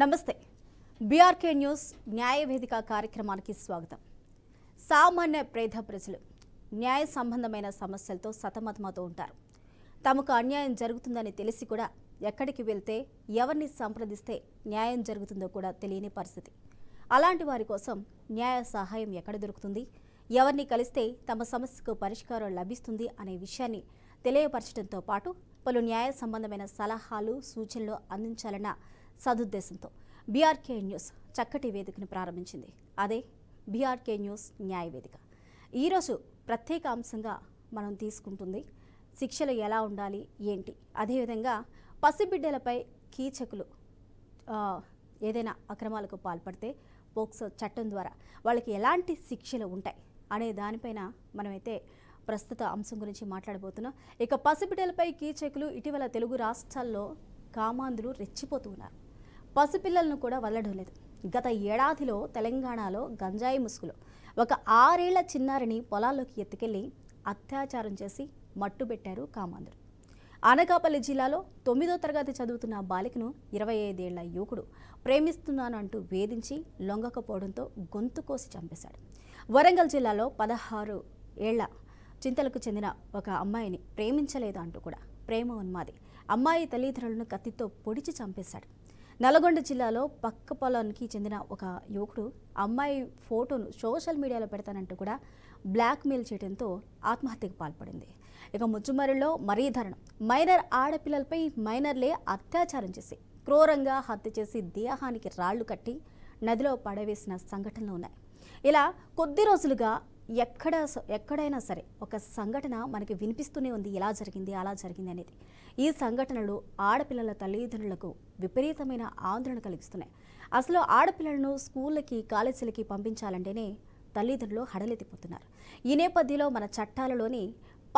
నమస్తే BRK news న్యాయవేదిక కార్యక్రమానికి స్వాగతం. సామాన్య పేద ప్రజలు న్యాయ సంబంధమైన సమస్యలతో సతమతమవుతూ ఉంటారు. తమకు అన్యాయం జరుగుతుందని తెలిసి కూడా ఎక్కడికి వెళ్తే ఎవరిని సంప్రదిస్తే న్యాయం జరుగుతుందో కూడా తెలియని పరిస్థితి. అలాంటి వారి కోసం న్యాయ సహాయం ఎక్కడ దొరుకుతుంది, ఎవరిని కలిస్తే తమ సమస్యకు పరిష్కారం లభిస్తుంది అనే విషయాన్ని తెలియపరచడంతో పాటు పలు న్యాయ సంబంధమైన సలహాలు సూచనలు అందించాలన్న సదుద్దేశంతో బీఆర్కే న్యూస్ చక్కటి వేదికను ప్రారంభించింది. అదే బీఆర్కే న్యూస్ న్యాయవేదిక. ఈరోజు ప్రత్యేక అంశంగా మనం తీసుకుంటుంది శిక్షలు ఎలా ఉండాలి ఏంటి, అదేవిధంగా పసిబిడ్డలపై కీచకులు ఏదైనా అక్రమాలకు పాల్పడితే పోక్సో చట్టం ద్వారా వాళ్ళకి ఎలాంటి శిక్షలు ఉంటాయి అనే దానిపైన మనమైతే ప్రస్తుత అంశం గురించి మాట్లాడబోతున్నాం. ఇక పసిబిడ్డలపై కీచకులు ఇటీవల తెలుగు రాష్ట్రాల్లో కామాంధులు రెచ్చిపోతూ ఉన్నారు. పసిపిల్లలను కూడా వదలడం లేదు. గత ఏడాదిలో తెలంగాణలో గంజాయి ముసుగులో ఒక 6 ఏళ్ల చిన్నారిని పొలాల్లోకి ఎత్తుకెళ్లి అత్యాచారం చేసి మట్టుబెట్టారు కామాంధులు. అనకాపల్లి జిల్లాలో 9వ తరగతి చదువుతున్న బాలికను 25 ఏళ్ల యువకుడు ప్రేమిస్తున్నానంటూ వేధించి లొంగకపోవడంతో గొంతు కోసి చంపేశాడు. వరంగల్ జిల్లాలో 16 ఏళ్ల చింతలకు చెందిన ఒక అమ్మాయిని ప్రేమించలేదు అంటూ కూడా ప్రేమ ఉన్మాది అమ్మాయి తల్లిదండ్రులను కత్తితో పొడిచి చంపేశాడు. నల్గొండ జిల్లాలో పక్క పొలానికి చెందిన ఒక యువకుడు అమ్మాయి ఫోటోను సోషల్ మీడియాలో పెడతానంటూ కూడా బ్లాక్మెయిల్ చేయడంతో ఆత్మహత్యకు పాల్పడింది. ఇక ముచ్చుమరిలో మరీ దారుణం. మైనర్ ఆడపిల్లలపై మైనర్లే అత్యాచారం చేసి క్రూరంగా హత్య చేసి దేహానికి రాళ్లు కట్టి నదిలో పడవేసిన సంఘటనలు ఉన్నాయి. ఇలా కొద్ది రోజులుగా ఎక్కడైనా సరే ఒక సంఘటన మనకి వినిపిస్తూనే ఉంది, ఇలా జరిగింది అలా జరిగింది అనేది. ఈ సంఘటనలు ఆడపిల్లల తల్లిదండ్రులకు విపరీతమైన ఆందోళన కలిగిస్తున్నాయి. అసలు ఆడపిల్లలను స్కూళ్ళకి కాలేజీలకి పంపించాలంటేనే తల్లిదండ్రులు హడలెత్తిపోతున్నారు. ఈ నేపథ్యంలో మన చట్టాలలోని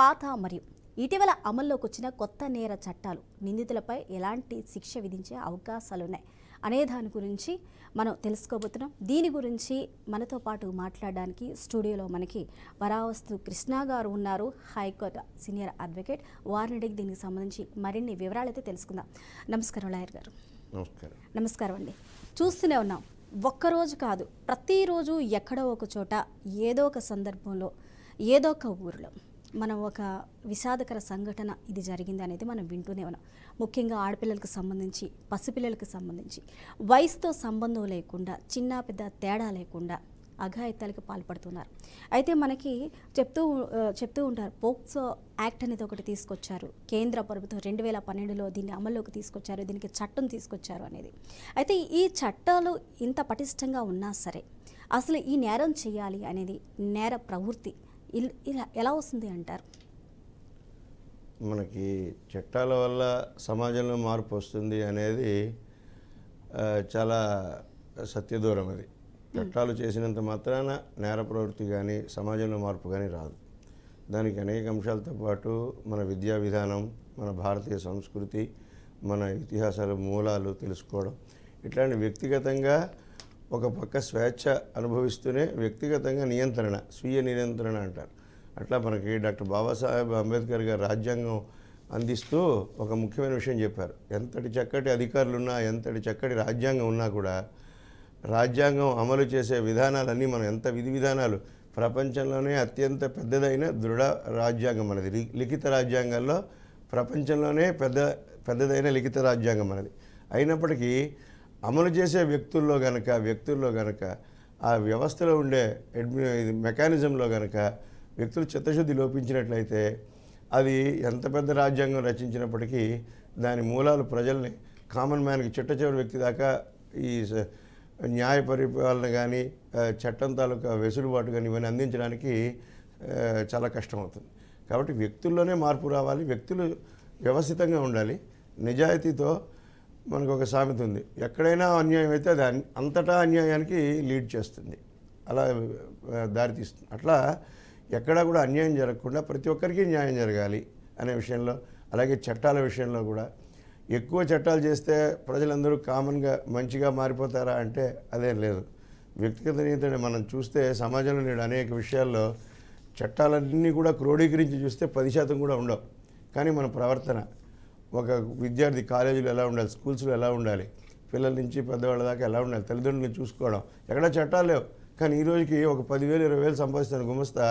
పాత మరియు ఇటీవల అమల్లోకి వచ్చిన కొత్త నేర చట్టాలు నిందితులపై ఎలాంటి శిక్ష విధించే అవకాశాలున్నాయి అనే దాని గురించి మనం తెలుసుకోబోతున్నాం. దీని గురించి మనతో పాటు మాట్లాడడానికి స్టూడియోలో మనకి వరావస్తు కృష్ణ గారు ఉన్నారు, హైకోర్టు సీనియర్ అడ్వకేట్. వారిని అడిగి దీనికి సంబంధించి మరిన్ని వివరాలు అయితే తెలుసుకుందాం. నమస్కారం లాయర్ గారు. నమస్కారం అండి. చూస్తూనే ఉన్నాం, ఒక్కరోజు కాదు ప్రతిరోజు ఎక్కడో ఒక చోట ఏదో ఒక సందర్భంలో ఏదో ఒక ఊరిలో మనం ఒక విషాదకర సంఘటన ఇది జరిగింది అనేది మనం వింటూనే ఉన్నాం. ముఖ్యంగా ఆడపిల్లలకు సంబంధించి పసిపిల్లలకు సంబంధించి వయసుతో సంబంధం లేకుండా చిన్న పెద్ద తేడా లేకుండా అఘాయిత్యాలకు పాల్పడుతున్నారు. అయితే మనకి చెప్తూ ఉంటారు, పోక్సో యాక్ట్ అనేది ఒకటి తీసుకొచ్చారు కేంద్ర ప్రభుత్వం. 2012లో దీన్ని అమల్లోకి తీసుకొచ్చారు, దీనికి చట్టం తీసుకొచ్చారు అనేది. అయితే ఈ చట్టాలు ఇంత పటిష్టంగా ఉన్నా సరే అసలు ఈ నేరం చేయాలి అనేది నేర ప్రవృత్తి ఇలా ఎలా వస్తుంది అంటారు? మనకి చట్టాల వల్ల సమాజంలో మార్పు వస్తుంది అనేది చాలా సత్యదూరం. అది చట్టాలు చేసినంత మాత్రాన నేర ప్రవృత్తి కానీ సమాజంలో మార్పు కానీ రాదు. దానికి అనేక అంశాలతో పాటు మన విద్యా విధానం, మన భారతీయ సంస్కృతి, మన ఇతిహాసాల మూలాలు తెలుసుకోవడం, ఇట్లాంటి వ్యక్తిగతంగా ఒక పక్క స్వేచ్ఛ అనుభవిస్తూనే వ్యక్తిగతంగా నియంత్రణ, స్వీయ నియంత్రణ అంటారు. అట్లా మనకి డాక్టర్ బాబాసాహెబ్ అంబేద్కర్ గారు రాజ్యాంగం అందిస్తూ ఒక ముఖ్యమైన విషయం చెప్పారు. ఎంతటి చక్కటి అధికారులు ఉన్నా, ఎంతటి చక్కటి రాజ్యాంగం ఉన్నా కూడా రాజ్యాంగం అమలు చేసే విధానాలన్నీ మనం ఎంత విధి విధానాలు ప్రపంచంలోనే అత్యంత పెద్దదైన దృఢ రాజ్యాంగం మనది. లిఖిత రాజ్యాంగాల్లో ప్రపంచంలోనే పెద్దదైన లిఖిత రాజ్యాంగం మనది. అయినప్పటికీ అమలు చేసే వ్యక్తుల్లో గనక ఆ వ్యవస్థలో ఉండే మెకానిజంలో గనక వ్యక్తులు చిత్తశుద్ధి లోపించినట్లయితే అది ఎంత పెద్ద రాజ్యాంగం రచించినప్పటికీ దాని మూలాలు ప్రజల్ని, కామన్ మ్యాన్కి, చిట్ట చివరి వ్యక్తి దాకా ఈ న్యాయ పరిపాలన కానీ చట్టం తాలూకా వెసులుబాటు కానీ ఇవన్నీ అందించడానికి చాలా కష్టమవుతుంది. కాబట్టి వ్యక్తుల్లోనే మార్పు రావాలి. వ్యక్తులు వ్యవస్థితంగా ఉండాలి. నిజాయితీతో మనకు ఒక సామెత ఉంది, ఎక్కడైనా అన్యాయం అయితే అది అంతటా అన్యాయానికి లీడ్ చేస్తుంది, అలా దారితీస్తుంది. అట్లా ఎక్కడా కూడా అన్యాయం జరగకుండా ప్రతి ఒక్కరికి న్యాయం జరగాలి అనే విషయంలో, అలాగే చట్టాల విషయంలో కూడా ఎక్కువ చట్టాలు చేస్తే ప్రజలందరూ కామన్గా మంచిగా మారిపోతారా అంటే అదేం లేదు. వ్యక్తిగత నియంత్రణ మనం చూస్తే సమాజంలో నేడు అనేక విషయాల్లో చట్టాలన్నీ కూడా క్రోడీకరించి చూస్తే 10% కూడా ఉండవు. కానీ మన ప్రవర్తన, ఒక విద్యార్థి కాలేజీలో ఎలా ఉండాలి, స్కూల్స్లో ఎలా ఉండాలి, పిల్లల నుంచి పెద్దవాళ్ళ దాకా ఎలా ఉండాలి, తల్లిదండ్రులను చూసుకోవడం, ఎక్కడా చట్టాలు లేవు. కానీ ఈ రోజుకి ఒక 10,000 20,000 సంపాదిస్తున్న గుమస్తా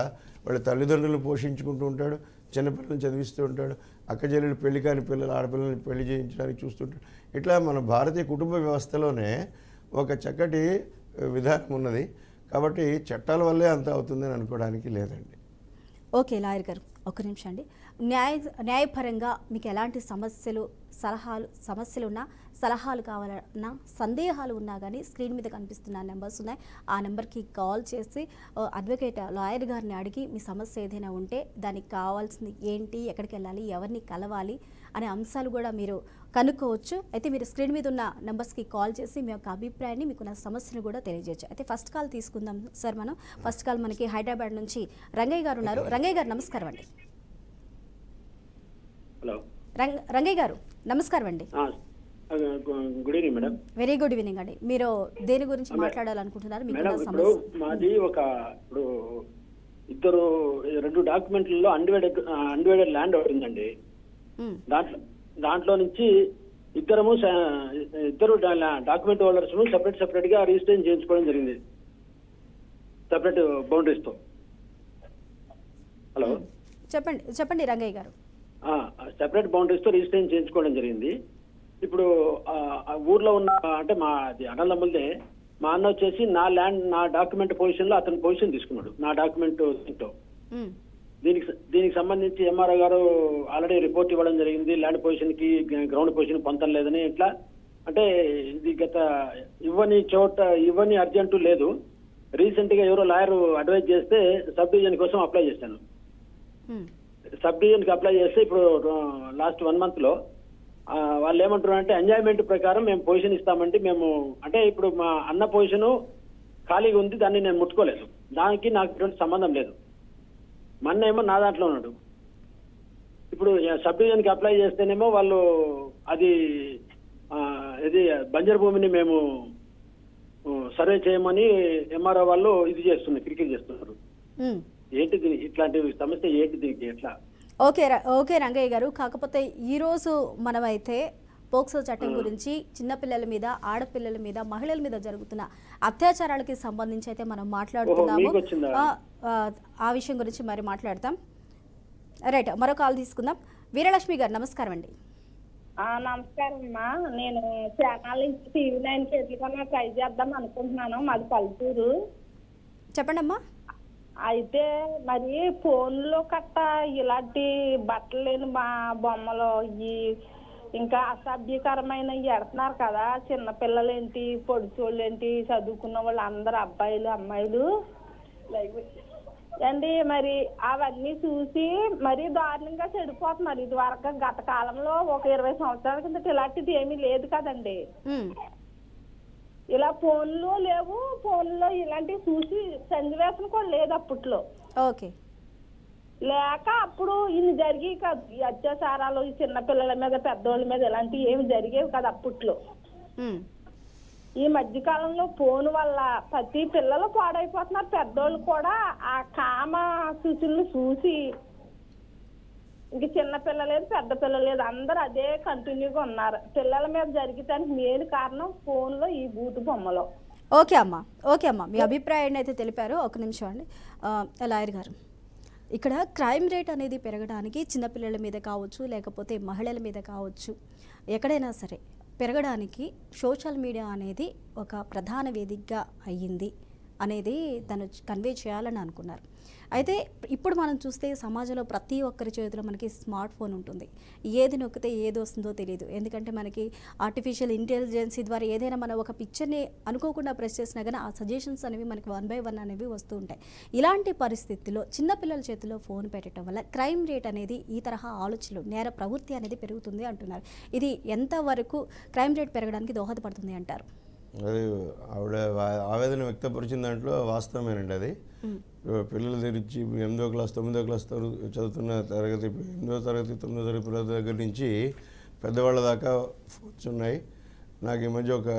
వాళ్ళ తల్లిదండ్రులను పోషించుకుంటూ ఉంటాడు, చిన్నపిల్లల్ని చదివిస్తూ ఉంటాడు, అక్క చెల్లెలు పెళ్లి కాని పిల్లలు ఆడపిల్లల్ని పెళ్లి చేయించడానికి చూస్తుంటాడు. ఇట్లా మన భారతీయ కుటుంబ వ్యవస్థలోనే ఒక చక్కటి విధానం ఉన్నది. కాబట్టి చట్టాల వల్లే అంత అవుతుందని అనుకోవడానికి లేదండి. ఓకే లాయర్ గారు, ఒక్క నిమిషం అండి. న్యాయపరంగా మీకు ఎలాంటి సమస్యలు ఉన్నా, సలహాలు కావాలన్నా, సందేహాలు ఉన్నా కానీ స్క్రీన్ మీద కనిపిస్తున్న నెంబర్స్ ఉన్నాయి. ఆ నెంబర్కి కాల్ చేసి అడ్వకేట్ లాయర్ గారిని అడిగి మీ సమస్య ఏదైనా ఉంటే దానికి కావాల్సింది ఏంటి, ఎక్కడికి వెళ్ళాలి, ఎవరిని కలవాలి అనే అంశాలు కూడా మీరు కనుక్కోవచ్చు. అయితే మీరు స్క్రీన్ మీద ఉన్న నెంబర్స్కి కాల్ చేసి మీ యొక్క అభిప్రాయాన్ని, మీకున్న సమస్యను కూడా తెలియజేయచ్చు. అయితే ఫస్ట్ కాల్ తీసుకుందాం సార్. మనం ఫస్ట్ కాల్ మనకి హైదరాబాద్ నుంచి రంగయ్య గారు ఉన్నారు. రంగయ్య గారు నమస్కారం అండి. హలో రంగయ్య గారు నమస్కారం అండి. Good evening madam. Very good evening అండి. మీరు దేని గురించి మాట్లాడాలనుకుంటున్నారు? మేడం ఇప్పుడు మాది ఇప్పుడు ఇద్దరు 2 డాక్యుమెంట్లలో అన్డివైడెడ్ ల్యాండ్ ఒకటి ఉందండి. దాంట్లో నుంచి ఇద్దరు డాక్యుమెంట్ హోల్డర్స్ సెపరేట్ గా రిజిస్ట్రేషన్ చేయించుకోవడం జరిగింది, సెపరేట్ బౌండరీస్ తో. హలో చెప్పండి రంగయ్య గారు. సెపరేట్ బౌండరీస్ తో రిజిస్ట్రేషన్ చేయించుకోవడం జరిగింది. ఇప్పుడు ఊర్లో ఉన్న అంటే మా అన్నదమ్ములదే మా అన్న వచ్చేసి నా డాక్యుమెంట్ పొజిషన్ లో అతని పొజిషన్ తీసుకున్నాడు, నా డాక్యుమెంట్ దీంట్లో. దీనికి సంబంధించి ఎంఆర్ఓ గారు ఆల్రెడీ రిపోర్ట్ ఇవ్వడం జరిగింది. ల్యాండ్ పొజిషన్ కి గ్రౌండ్ పొజిషన్ పొంతం లేదని. ఇట్లా అంటే ఇది ఇవ్వని అర్జెంటు లేదు. రీసెంట్ గా ఎవరో లాయర్ అడ్వైజ్ చేస్తే సబ్ డివిజన్ కోసం అప్లై చేశాను. సబ్ డివిజన్ కి అప్లై చేస్తే ఇప్పుడు లాస్ట్ 1 month లో వాళ్ళు ఏమంటున్నారు అంటే ఎంజాయ్మెంట్ ప్రకారం మేము పొజిషన్ ఇస్తామండి. మేము అంటే ఇప్పుడు మా అన్న పొజిషన్ ఖాళీగా ఉంది, దాన్ని నేను ముట్టుకోలేదు, దానికి నాకు ఎటువంటి సంబంధం లేదు. మొన్న ఏమో నా దాంట్లో ఉన్నాడు. ఇప్పుడు సబ్ డివిజన్ కి అప్లై చేస్తేనేమో వాళ్ళు ఇది బంజరు భూమిని మేము సర్వే చేయమని ఎంఆర్ఓ వాళ్ళు ఇది చేస్తున్నారు, క్రికెట్ చేస్తున్నారు. ఏంటి ఇట్లాంటి సమస్య ఏంటి దీనికి ఎట్లా? ఓకే రంగయ్య గారు, కాకపోతే ఈరోజు మనమైతే పోక్సో చట్టం గురించి చిన్నపిల్లల మీద, ఆడపిల్లల మీద, మహిళల మీద జరుగుతున్న అత్యాచారాలకి సంబంధించి అయితే మనం మాట్లాడుతున్నాము. ఆ విషయం గురించి మరి మాట్లాడతాం. రైట్, మరో కాల్ తీసుకుందాం. వీరలక్ష్మి గారు నమస్కారం అండి. నమస్కారం అమ్మా. నేను ఛానల్ నుంచి TV9 చేతులుగా ట్రై చేద్దాం అనుకుంటున్నాను. మాది పల్లెటూరు. చెప్పండి అమ్మా. అయితే మరి ఫోన్లో కట్ట ఇలాంటి బట్టలు లేని మా బొమ్మలు ఇంకా అసభ్యకరమైన ఎడుతున్నారు కదా. చిన్నపిల్లలేంటి, పొడిచోళ్ళేంటి, చదువుకున్న వాళ్ళు అందరు అబ్బాయిలు అమ్మాయిలు అండి. మరి అవన్నీ చూసి మరీ దారుణంగా చెడిపోతున్నారు. ఇది వరకు గత కాలంలో ఒక 20 సంవత్సరాల కింద ఇలాంటిది ఏమీ లేదు కదండి. ఇలా ఫోన్లో లేవు, ఫోన్లో ఇలాంటివి చూసి సన్నివేశం కూడా లేదు అప్పట్లో. ఓకే, లేక అప్పుడు ఇన్ని జరిగేవి కాదు. ఈ అత్యాచారాలు ఈ చిన్నపిల్లల మీద, పెద్దోళ్ళ మీద ఇలాంటివి ఏమి జరిగేవి కాదు అప్పట్లో. ఈ మధ్య కాలంలో ఫోన్ వల్ల ప్రతి పిల్లలు పాడైపోతున్నారు. పెద్దోళ్ళు కూడా ఆ కామ సూచనలు చూసి ఇంక చిన్న పిల్ల లేదు, పెద్ద పిల్ల లేదు, అందరు అదే కంటిన్యూగా ఉన్నారు. పిల్లల మీద జరిగేదానికి మెయిన్ కారణం ఫోన్లో ఈ బూతు బొమ్మలో. ఓకే అమ్మా, మీ అభిప్రాయాన్ని అయితే తెలిపారు. ఒక నిమిషం అండి. లాయర్ గారు, ఇక్కడ క్రైమ్ రేట్ అనేది పెరగడానికి చిన్నపిల్లల మీద కావచ్చు, లేకపోతే మహిళల మీద కావచ్చు, ఎక్కడైనా సరే పెరగడానికి సోషల్ మీడియా అనేది ఒక ప్రధాన వేదికగా అయ్యింది అనేది తను కన్వే చేయాలని అనుకున్నారు. అయితే ఇప్పుడు మనం చూస్తే సమాజంలో ప్రతి ఒక్కరి చేతిలో మనకి స్మార్ట్ ఫోన్ ఉంటుంది. ఏది నొక్కితే ఏది వస్తుందో తెలియదు. ఎందుకంటే మనకి ఆర్టిఫిషియల్ ఇంటెలిజెన్సీ ద్వారా ఏదైనా మనం ఒక పిక్చర్ని అనుకోకుండా ప్రెస్ చేసినా కానీ ఆ సజెషన్స్ అనేవి మనకి 1 by 1 అనేవి వస్తూ ఉంటాయి. ఇలాంటి పరిస్థితుల్లో చిన్నపిల్లల చేతిలో ఫోన్ పెట్టడం వల్ల క్రైమ్ రేట్ అనేది, ఈ తరహా ఆలోచనలు, నేర ప్రవృత్తి అనేది పెరుగుతుంది అంటున్నారు. ఇది ఎంతవరకు క్రైమ్ రేట్ పెరగడానికి దోహదపడుతుంది అంటారు? అది ఆవిడ ఆవేదన వ్యక్తపరిచిన దాంట్లో వాస్తవమేనండి. అది పిల్లలు తెరిచి 8వ క్లాస్ 9వ క్లాస్ చదువుతున్న తరగతి, 8వ తరగతి 9వ తరగతి పిల్లల దగ్గర నుంచి పెద్దవాళ్ళ దాకా ఫోన్స్ ఉన్నాయి. నాకు ఈ మధ్య ఒక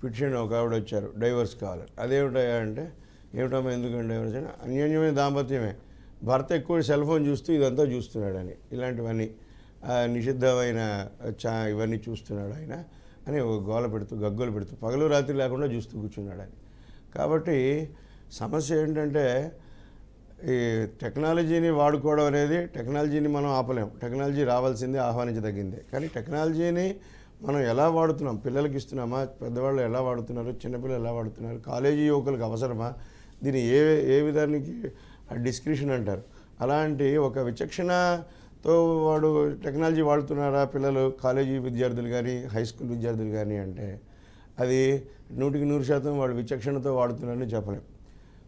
పిటిషన్ ఒక ఆవిడ వచ్చారు, డైవర్స్ కావాలి. అదేమిటా అంటే, ఏమిటమ్మా ఎందుకంటే డైవర్స్ అంటే, అన్యోన్యమైన దాంపత్యమే, భర్త ఎక్కువ సెల్ ఫోన్ చూస్తూ ఇదంతా చూస్తున్నాడని, ఇలాంటివన్నీ నిషిద్ధమైన ఇవన్నీ చూస్తున్నాడు ఆయన. అని గోల పెడుతూ గగ్గోలు పెడుతూ పగలు రాత్రి లేకుండా చూస్తూ కూర్చున్నాడు అని. కాబట్టి సమస్య ఏంటంటే ఈ టెక్నాలజీని వాడుకోవడం అనేది, టెక్నాలజీని మనం ఆపలేం, టెక్నాలజీ రావాల్సిందే, ఆహ్వానించదగిందే. కానీ టెక్నాలజీని మనం ఎలా వాడుతున్నాం, పిల్లలకి ఇస్తున్నామా, పెద్దవాళ్ళు ఎలా వాడుతున్నారు, చిన్నపిల్లలు ఎలా వాడుతున్నారు, కాలేజీ యువకులకు అవసరమా, దీన్ని ఏ విధానికి డిస్క్రిప్షన్ అంటారు, అలాంటి ఒక విచక్షణతో వాడు టెక్నాలజీ వాడుతున్నారా పిల్లలు, కాలేజీ విద్యార్థులు కానీ హై స్కూల్ విద్యార్థులు కానీ అంటే అది 100% వాళ్ళు విచక్షణతో వాడుతున్నారని చెప్పలేం.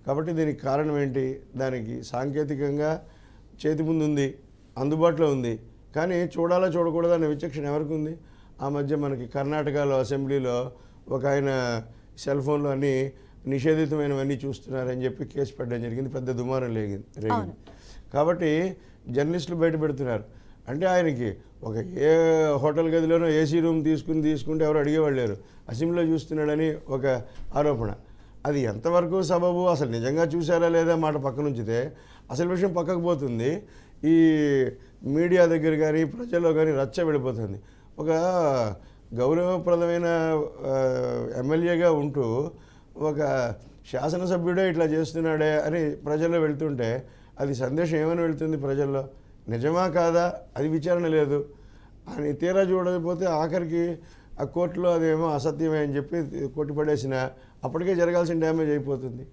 కాబట్టి దీనికి కారణం ఏంటి, దానికి సాంకేతికంగా చేతి ముందు ఉంది, అందుబాటులో ఉంది, కానీ చూడాలా చూడకూడదా అనే విచక్షణ ఎవరికి ఉంది? ఆ మధ్య మనకి కర్ణాటకలో అసెంబ్లీలో ఒక ఆయన సెల్ ఫోన్లో అన్నీ నిషేధితమైనవన్నీ చూస్తున్నారని చెప్పి కేసు పెట్టడం జరిగింది, పెద్ద దుమారం రేగింది. కాబట్టి జర్నలిస్టులు బయట పెడుతున్నారు. అంటే ఆయనకి ఒక ఏ హోటల్ గదిలోనో ఏసీ రూమ్ తీసుకుంటే ఎవరు అడిగేవాళ్ళు లేరు, అసెంబ్లీలో చూస్తున్నాడని ఒక ఆరోపణ. అది ఎంతవరకు సబబు, అసలు నిజంగా చూసారా లేదా మాట పక్కన ఉంచితే అసలు విషయం పక్కకు పోతుంది. ఈ మీడియా దగ్గర కానీ ప్రజల్లో కానీ రచ్చ వెళ్ళిపోతుంది. ఒక గౌరవప్రదమైన ఎమ్మెల్యేగా ఉంటూ ఒక శాసనసభ్యుడే ఇట్లా చేస్తున్నాడే అని ప్రజల్లో వెళ్తుంటే అది సందేశం ఏమని వెళ్తుంది ప్రజల్లో, నిజమా కాదా అది విచారణ లేదు అని తీరా చూడకపోతే ఆఖరికి ఆ కోర్టులో అదేమో అసత్యమే అని చెప్పి కొట్టిపడేసిన అప్పటికే జరగాల్సిన డ్యామేజ్ అయిపోతుంది.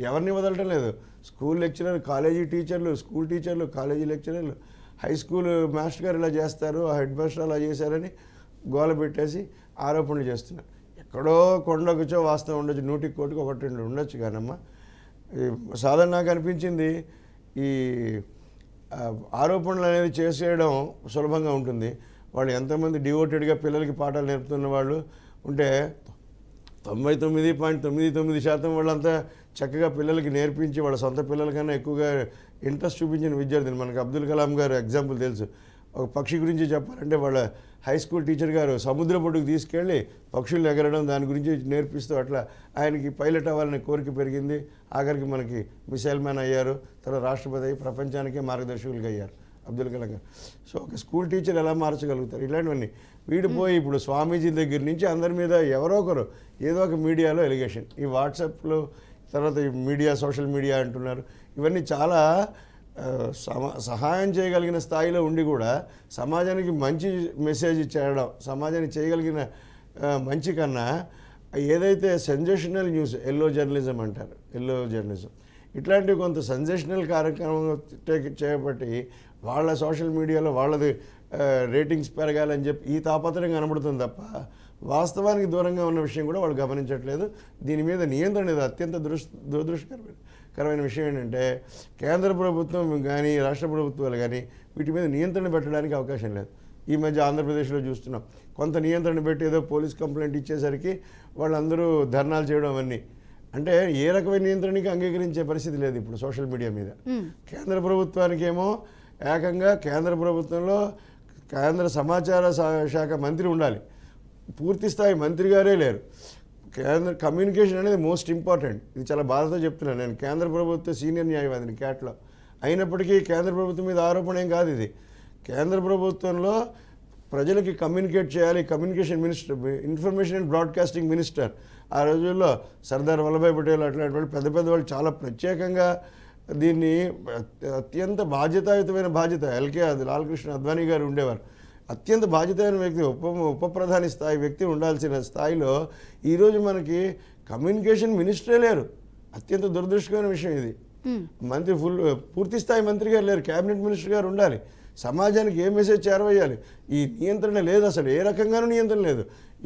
ఎవరిని వదలటం లేదు. స్కూల్ లెక్చరర్, కాలేజీ టీచర్లు, స్కూల్ టీచర్లు, కాలేజీ లెక్చరర్లు, హై స్కూల్ మాస్టర్ గారు ఇలా చేస్తారు, ఆ హెడ్ మాస్టర్ అలా చేశారని గోల పెట్టేసి ఆరోపణలు చేస్తున్నారు. ఎక్కడో కొండకుచో వాస్తవం ఉండొచ్చు, 100కి 1 ఉండొచ్చు. కానమ్మా సాధారణ నాకు అనిపించింది ఈ ఆరోపణలు అనేది చేసేయడం సులభంగా ఉంటుంది. వాళ్ళు ఎంతమంది డివోటెడ్గా పిల్లలకి పాఠాలు నేర్పుతున్న వాళ్ళు ఉంటే 99.99% వాళ్ళంతా చక్కగా పిల్లలకి నేర్పించి వాళ్ళ సొంత పిల్లలకన్నా ఎక్కువగా ఇంట్రెస్ట్ చూపించిన విద్యార్థులు. మనకు అబ్దుల్ కలాం గారు ఎగ్జాంపుల్ తెలుసు. ఒక పక్షి గురించి చెప్పాలంటే వాళ్ళ హై స్కూల్ టీచర్ గారు సముద్ర పొడ్డుకు తీసుకెళ్ళి పక్షులు ఎగరడం దాని గురించి నేర్పిస్తూ అట్లా ఆయనకి పైలట్ అవ్వాలనే కోరిక పెరిగింది. ఆఖరికి మనకి మిసైల్ మ్యాన్ అయ్యారు, తర్వాత రాష్ట్రపతి అయ్యి ప్రపంచానికే మార్గదర్శకులుగా అయ్యారు అబ్దుల్ కలాం గారు. సో ఒక స్కూల్ టీచర్ ఎలా మార్చగలుగుతారు? ఇలాంటివన్నీ వీడిపోయి ఇప్పుడు స్వామీజీ దగ్గర నుంచి అందరి మీద ఎవరో ఒకరు ఏదో ఒక మీడియాలో ఎలిగేషన్, ఈ వాట్సాప్లో తర్వాత ఈ మీడియా సోషల్ మీడియా అంటున్నారు. ఇవన్నీ చాలా సహాయం చేయగలిగిన స్థాయిలో ఉండి కూడా సమాజానికి మంచి మెసేజ్ చేయడం, సమాజానికి చేయగలిగిన మంచి కన్నా ఏదైతే సెన్సేషనల్ న్యూస్, ఎల్లో జర్నలిజం అంటారు, ఎల్లో జర్నలిజం, ఇట్లాంటివి కొంత సెన్సేషనల్ కార్యక్రమం చేపట్టి వాళ్ళ సోషల్ మీడియాలో వాళ్ళది రేటింగ్స్ పెరగాలని చెప్పి ఈ తాపత్రయం కనబడుతుంది తప్ప వాస్తవానికి దూరంగా ఉన్న విషయం కూడా వాళ్ళు గమనించట్లేదు. దీని మీద నియంత్రణ అనేది అత్యంత దురదృష్టకరమైన విషయం ఏంటంటే కేంద్ర ప్రభుత్వం కానీ రాష్ట్ర ప్రభుత్వాలు కానీ వీటి మీద నియంత్రణ పెట్టడానికి అవకాశం లేదు. ఈ మధ్య ఆంధ్రప్రదేశ్లో చూస్తున్నాం, కొంత నియంత్రణ పెట్టి ఏదో పోలీస్ కంప్లైంట్ ఇచ్చేసరికి వాళ్ళందరూ ధర్నాలు చేయడం అవన్నీ. అంటే ఏ రకమైన నియంత్రణకి అంగీకరించే పరిస్థితి లేదు ఇప్పుడు సోషల్ మీడియా మీద. కేంద్ర ప్రభుత్వానికేమో ఏకంగా కేంద్ర ప్రభుత్వంలో కేంద్ర సమాచార శాఖ మంత్రి ఉండాలి, పూర్తి స్థాయి మంత్రి గారే లేరు. కేంద్ర కమ్యూనికేషన్ అనేది మోస్ట్ ఇంపార్టెంట్. ఇది చాలా బాధతో చెప్తున్నాను నేను. కేంద్ర ప్రభుత్వ సీనియర్ న్యాయవాదిని క్యాట్లో అయినప్పటికీ కేంద్ర ప్రభుత్వం మీద ఆరోపణ ఏం కాదు ఇది. కేంద్ర ప్రభుత్వంలో ప్రజలకి కమ్యూనికేట్ చేయాలి, communication minister, information and broadcasting minister. ఆ రోజుల్లో సర్దార్ వల్లభాయ్ పటేల్ అట్లాంటి వాళ్ళు పెద్ద పెద్ద వాళ్ళు చాలా ప్రత్యేకంగా దీన్ని అత్యంత బాధ్యతాయుతమైన బాధ్యత, ఎల్కే లాల్కృష్ణ అద్వానీ గారు ఉండేవారు. అత్యంత బాధ్యతమైన వ్యక్తి, ఉప ప్రధాని స్థాయి వ్యక్తి ఉండాల్సిన స్థాయిలో ఈరోజు మనకి కమ్యూనికేషన్ మినిస్టరే లేరు. అత్యంత దురదృష్టకరమైన విషయం ఇది. మంత్రి పూర్తి స్థాయి మంత్రి గారు లేరు, క్యాబినెట్ మినిస్టర్ గారు ఉండాలి. సమాజానికి ఏ మెసేజ్ చేరవేయాలి, ఈ నియంత్రణ లేదు. అసలు ఏ రకంగానూ నియంత్రణ లేదు.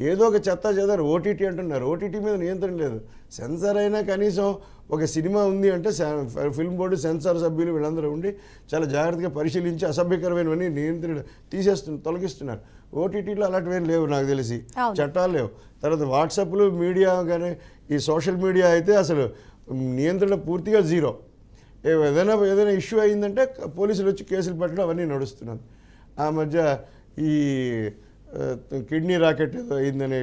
ఏదో ఒక చెత్త చేదారు, ఓటీటీ అంటున్నారు, ఓటీటీ మీద నియంత్రణ లేదు. సెన్సార్ అయినా కనీసం ఒక సినిమా ఉంది అంటే ఫిల్మ్ బోర్డు సెన్సార్ సభ్యులు వీళ్ళందరూ ఉండి చాలా జాగ్రత్తగా పరిశీలించి అసభ్యకరమైనవన్నీ నియంత్రణ తొలగిస్తున్నారు. ఓటీటీలో అలాంటివేం లేవు నాకు తెలిసి, చట్టాలు లేవు. తర్వాత వాట్సాప్లు మీడియా కానీ ఈ సోషల్ మీడియా అయితే అసలు నియంత్రణ పూర్తిగా జీరో. ఏదైనా ఇష్యూ అయిందంటే పోలీసులు వచ్చి కేసులు పెట్టడం అవన్నీ నడుస్తున్నాయి. ఆ మధ్య ఈ కిడ్నీ రాకెట్ ఏదో అయిందనే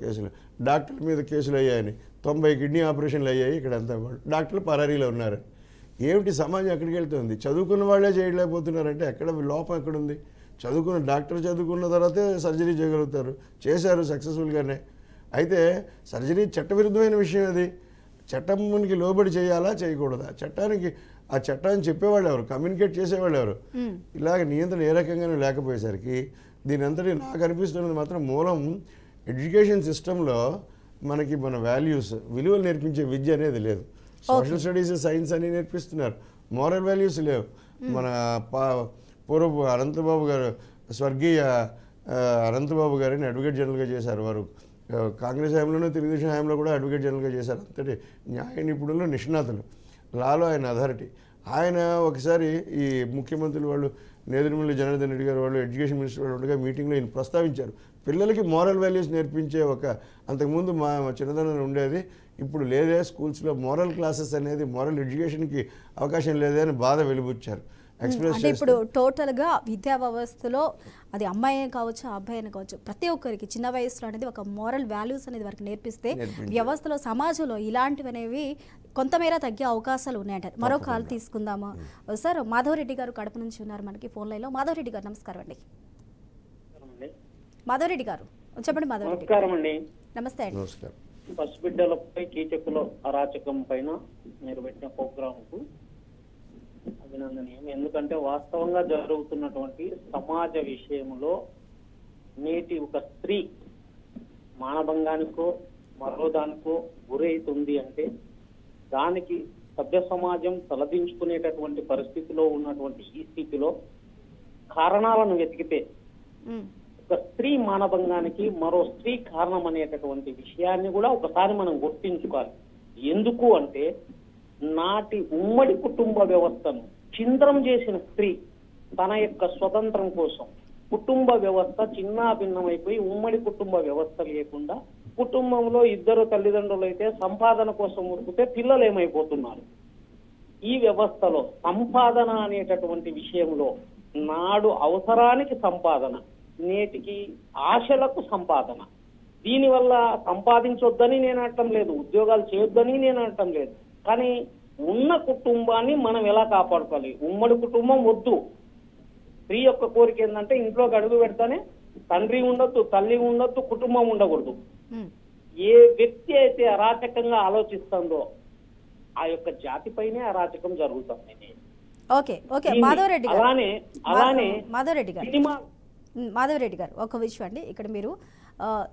కేసులు, డాక్టర్ల మీద కేసులు అయ్యాయని, 90 కిడ్నీ ఆపరేషన్లు అయ్యాయి ఇక్కడ అంతా. డాక్టర్లు పరారీలో ఉన్నారు. ఏమిటి సమాజం ఎక్కడికి వెళ్తుంది? చదువుకున్న వాళ్ళే చేయలేకపోతున్నారంటే ఎక్కడ లోపం ఎక్కడుంది? డాక్టర్ చదువుకున్న తర్వాతే సర్జరీ చేయగలుగుతారు. చేశారు సక్సెస్ఫుల్గానే. అయితే సర్జరీ చట్టవిరుద్ధమైన విషయం. అది చట్టానికి లోబడి చేయాలా చేయకూడదా? ఆ చట్టాన్ని చెప్పేవాళ్ళు ఎవరు, కమ్యూనికేట్ చేసేవాళ్ళు ఎవరు? ఇలాగ నియంత్రణ ఏ రకంగానూ లేకపోయేసరికి దీని అంతటి నాకు అనిపిస్తున్నది మాత్రం మూలం ఎడ్యుకేషన్ సిస్టంలో మనకి మన వాల్యూస్, విలువలు నేర్పించే విద్య అనేది లేదు. సోషల్ స్టడీస్, సైన్స్ అని నేర్పిస్తున్నారు, మోరల్ వాల్యూస్ లేవు. మన పూర్వపు అనంతబాబు గారు, స్వర్గీయ అనంతబాబు గారిని అడ్వకేట్ జనరల్గా చేశారు. వారు కాంగ్రెస్ హయాంలోనూ తెలుగుదేశం హయాంలో కూడా అడ్వకేట్ జనరల్గా చేశారు. అంతటి న్యాయ నిపుణులు, నిష్ణాతులు, లాలో ఆయన అథారిటీ. ఆయన ఒకసారి ఈ ముఖ్యమంత్రులు వాళ్ళు, నేదురుమల్లి జనార్దన్ రెడ్డి గారు వాళ్ళు, ఎడ్యుకేషన్ మినిస్టర్ వాళ్ళు ఉండగా మీటింగ్లో ఈయన ప్రస్తావించారు. పిల్లలకి మోరల్ వాల్యూస్ నేర్పించే అంతకుముందు మా చిన్నతనంలో ఉండేది, ఇప్పుడు లేదే స్కూల్స్లో మోరల్ క్లాసెస్ అనేది, మోరల్ ఎడ్యుకేషన్కి అవకాశం లేదే అని బాధ వెలిబుచ్చారు. అంటే ఇప్పుడు టోటల్గా విద్యా వ్యవస్థలో అది అమ్మాయి కావచ్చు, అబ్బాయి అయినా కావచ్చు, ప్రతి ఒక్కరికి చిన్న వయసులో అనేది ఒక మోరల్ వాల్యూస్ అనేది వారికి నేర్పిస్తే వ్యవస్థలో, సమాజంలో ఇలాంటివి అనేవి కొంతమేర తగ్గే అవకాశాలు ఉన్నాయంటారు. మరో కాల్ తీసుకుందామా సార్? మాధవరెడ్డి గారు కడప నుంచి ఉన్నారు మనకి ఫోన్ లైన్లో. మాధవరెడ్డి గారు నమస్కారం అండి. మాధవరెడ్డి గారు చెప్పండి. మాధవరెడ్డి నమస్తే అండి. పసిబిడ్డలపై కీచకుల అరాచకం పైన మీరు పెట్టిన ప్రోగ్రాంకు అభినందనీయం. ఎందుకంటే వాస్తవంగా జరుగుతున్నటువంటి సమాజ విషయంలో నేటి ఒక స్త్రీ మానభంగానికో మరో దానికో గురైతుంది అంటే దానికి సభ్య సమాజం తలదించుకునేటటువంటి పరిస్థితిలో ఉన్నటువంటి ఈ స్థితిలో కారణాలను వెతికితే ఒక స్త్రీ మానభంగానికి మరో స్త్రీ కారణం అనేటటువంటి విషయాన్ని కూడా ఒకసారి మనం గుర్తించుకోవాలి. ఎందుకు అంటే నాటి ఉమ్మడి కుటుంబ వ్యవస్థను చింద్రం చేసిన స్త్రీ తన యొక్క స్వతంత్రం కోసం కుటుంబ వ్యవస్థ చిన్నాభిన్నమైపోయి ఉమ్మడి కుటుంబ వ్యవస్థ లేకుండా కుటుంబంలో ఇద్దరు తల్లిదండ్రులు అయితే సంపాదన కోసం ఉరికితే పిల్లలు ఏమైపోతున్నారు? ఈ వ్యవస్థలో సంపాదన అనేటటువంటి విషయంలో నాడు అవసరానికి సంపాదన, నేటికి ఆశలకు సంపాదన. దీనివల్ల సంపాదించొద్దని నేను అనటం లేదు, ఉద్యోగాలు చేయొద్దని నేను అనటం లేదు. కానీ ఉన్న కుటుంబాన్ని మనం ఎలా కాపాడుకోవాలి? ఉమ్మడి కుటుంబం వద్దు. స్త్రీ యొక్క కోరిక ఏంటంటే ఇంట్లోకి అడుగు పెడతానే తండ్రి ఉండొద్దు, తల్లి ఉండొద్దు, కుటుంబం ఉండకూడదు. ఏ వ్యక్తి అయితే అరాచకంగా ఆలోచిస్తుందో ఆ యొక్క జాతిపైనే అరాచకం జరుగుతుంది. మాధవరెడ్డి గారు ఒక విషయం అండి, ఇక్కడ మీరు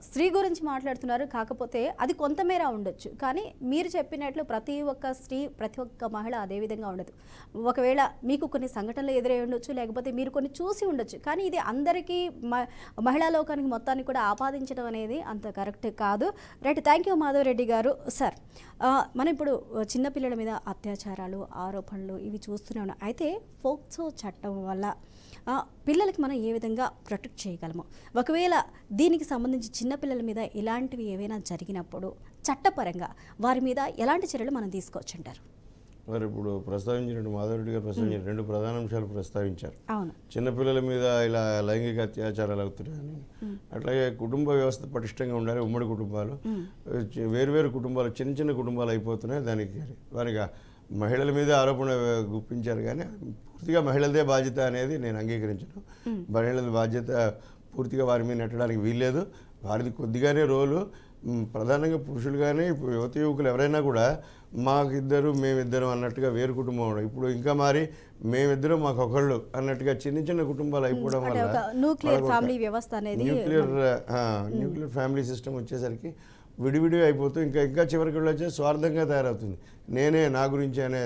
స్త్రీ గురించి మాట్లాడుతున్నారు. కాకపోతే అది కొంతమేర ఉండొచ్చు, కానీ మీరు చెప్పినట్లు ప్రతి ఒక్క స్త్రీ, ప్రతి ఒక్క మహిళ అదే విధంగా ఉండదు. ఒకవేళ మీకు కొన్ని సంఘటనలు ఎదురై ఉండొచ్చు, లేకపోతే మీరు కొన్ని చూసి ఉండొచ్చు, కానీ ఇది అందరికీ మహిళా లోకానికి మొత్తానికి కూడా ఆపాదించడం అనేది అంత కరెక్ట్ కాదు. రైట్, థ్యాంక్ యూ మాధవరెడ్డి గారు. సార్, మనం ఇప్పుడు చిన్నపిల్లల మీద అత్యాచారాలు, ఆరోపణలు ఇవి చూస్తూనే ఉన్నాం. అయితే ఫోక్సో చట్టం వల్ల పిల్లలకి మనం ఏ విధంగా ప్రొటెక్ట్ చేయగలము? ఒకవేళ దీనికి సంబంధించి చిన్నపిల్లల మీద ఇలాంటివి ఏవైనా జరిగినప్పుడు చట్టపరంగా వారి మీద ఎలాంటి చర్యలు మనం తీసుకోవచ్చు అంటారు? మరి ఇప్పుడు ప్రస్తావించినట్టు మాధవరెడ్డి గారు ప్రస్తావించిన రెండు ప్రధాన అంశాలు ప్రస్తావించారు. చిన్నపిల్లల మీద ఇలా లైంగిక అత్యాచారాలు అవుతున్నాయని, అట్లాగే కుటుంబ వ్యవస్థ పటిష్టంగా ఉండాలి. ఉమ్మడి కుటుంబాలు, వేరువేరు కుటుంబాలు, చిన్న చిన్న కుటుంబాలు అయిపోతున్నాయి. వారికి మహిళల మీద ఆరోపణ గుప్పించారు, కానీ పూర్తిగా మహిళలదే బాధ్యత అనేది నేను అంగీకరించను. మహిళల బాధ్యత పూర్తిగా వారి మీద నెట్టడానికి వీల్లేదు. వారిది కొద్దిగానే రోలు. ప్రధానంగా పురుషులు కానీ యువత యువకులు ఎవరైనా కూడా మాకిద్దరు, మేమిద్దరం అన్నట్టుగా వేరు కుటుంబం ఉండదు. ఇప్పుడు ఇంకా మారి మేమిద్దరం మాకొకళ్ళు అన్నట్టుగా చిన్న చిన్న కుటుంబాలు అయిపోవడం వల్ల న్యూక్లియర్ ఫ్యామిలీ సిస్టమ్ వచ్చేసరికి విడివిడి అయిపోతూ ఇంకా చివరికి వచ్చే స్వార్థంగా తయారవుతుంది. నేనే, నా గురించి అనే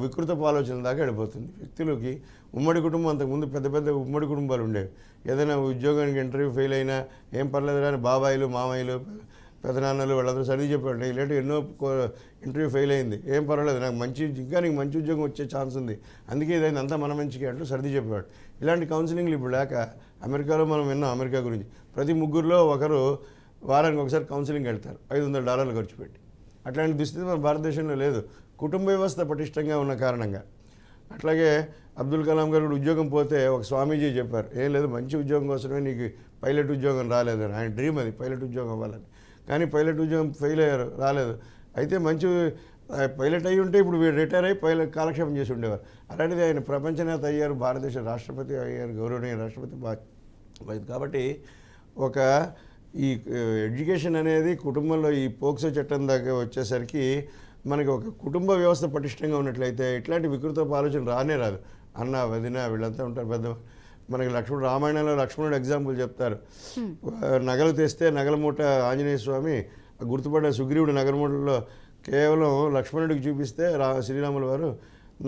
వికృతపు ఆలోచన దాకా వెళ్ళిపోతుంది వ్యక్తులకి. ఉమ్మడి కుటుంబం, అంతకుముందు పెద్ద పెద్ద ఉమ్మడి కుటుంబాలు ఉండేవి. ఏదైనా ఉద్యోగానికి ఇంటర్వ్యూ ఫెయిల్ అయినా ఏం పర్లేదు కానీ బాబాయిలు, మామయ్యలు, పెదనాన్నలు వాళ్ళందరూ సర్ది చెప్పాడు, ఇలాంటి ఎన్నో ఇంటర్వ్యూ ఫెయిల్ అయింది, ఏం పర్వాలేదు, నాకు నీకు మంచి ఉద్యోగం వచ్చే ఛాన్స్ ఉంది, అందుకే ఇదైంది, అంతా మన మంచికి అంటూ సర్ది చెప్పేవాడు. ఇలాంటి కౌన్సిలింగ్లు ఇప్పుడు లేక అమెరికాలో మనం విన్నాం. అమెరికా గురించి ప్రతి ముగ్గురులో ఒకరు వారానికి ఒకసారి కౌన్సిలింగ్ వెళ్తారు, $500 ఖర్చు పెట్టి. అట్లాంటి దుస్థితి మన భారతదేశంలో లేదు, కుటుంబ వ్యవస్థ పటిష్టంగా ఉన్న కారణంగా. అట్లాగే అబ్దుల్ కలాం గారు ఉద్యోగం పోతే ఒక స్వామీజీ చెప్పారు, ఏం లేదు, మంచి ఉద్యోగం కోసమే నీకు పైలట్ ఉద్యోగం రాలేదని. ఆయన డ్రీమ్ అది, పైలట్ ఉద్యోగం అవ్వాలని. కానీ పైలట్ ఉద్యోగం ఫెయిల్ అయ్యారు, రాలేదు. అయితే మంచి పైలట్ అయ్యి ఉంటే ఇప్పుడు వీడు రిటైర్ అయ్యి పైలట్ కాలక్షేపం చేసి ఉండేవారు. అలాంటిది ఆయన ప్రపంచనేత అయ్యారు, భారతదేశ రాష్ట్రపతి అయ్యారు, గౌరవనీయ రాష్ట్రపతి. కాబట్టి ఒక ఈ ఎడ్యుకేషన్ అనేది కుటుంబంలో ఈ పోక్సో చట్టం దాకా వచ్చేసరికి మనకి ఒక కుటుంబ వ్యవస్థ పటిష్టంగా ఉన్నట్లయితే ఇట్లాంటి వికృత ఆలోచన రానే రాదు. అన్న వదిన వీళ్ళంతా ఉంటారు పెద్ద. మనకి రామాయణంలో లక్ష్మణుడు ఎగ్జాంపుల్ చెప్తారు. నగలు తెస్తే నగల మూట ఆంజనేయ స్వామి గుర్తుపడ్డ సుగ్రీవుడు నగరమూటలో కేవలం లక్ష్మణుడికి చూపిస్తే శ్రీరాముల వారు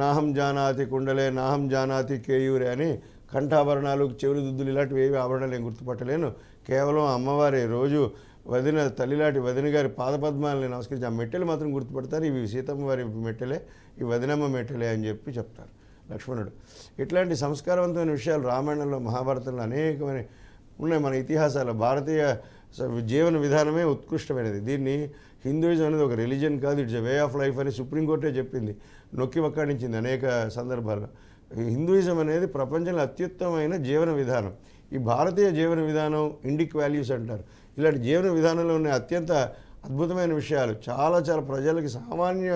నాహం జానాతి కుండలే నాహం జానాతి కేయూరే అని కంఠాభరణాలు, చెవులు దుద్దులు ఇలాంటివి ఏవి ఆభరణాలు నేను గుర్తుపట్టలేను, కేవలం అమ్మవారి రోజు వదిన తల్లిలాంటి వదిన గారి పాదపద్మాలని నమస్కరించి ఆ మెట్టెలు మాత్రం గుర్తుపడతారు. ఇవి సీతమ్మ వారి మెట్టెలే, ఈ వదినమ్మ మెట్టెలే అని చెప్పి చెప్తారు లక్ష్మణుడు. ఇట్లాంటి సంస్కారవంతమైన విషయాలు రామాయణంలో, మహాభారతంలో అనేకమైన ఉన్నాయి. మన ఇతిహాసాలు భారతీయ జీవన విధానమే ఉత్కృష్టమైనది. దీన్ని హిందూయిజం అనేది ఒక రిలీజియన్ కాదు, it's a way of life అని సుప్రీంకోర్టే చెప్పింది, నొక్కి వక్కాడించింది అనేక సందర్భాల్లో. హిందూయిజం అనేది ప్రపంచంలో అత్యుత్తమైన జీవన విధానం. ఈ భారతీయ జీవన విధానం ఇండిక్ వాల్యూస్ అంటారు. ఇలాంటి జీవన విధానంలో ఉన్న అత్యంత అద్భుతమైన విషయాలు చాలా చాలా ప్రజలకి సామాన్య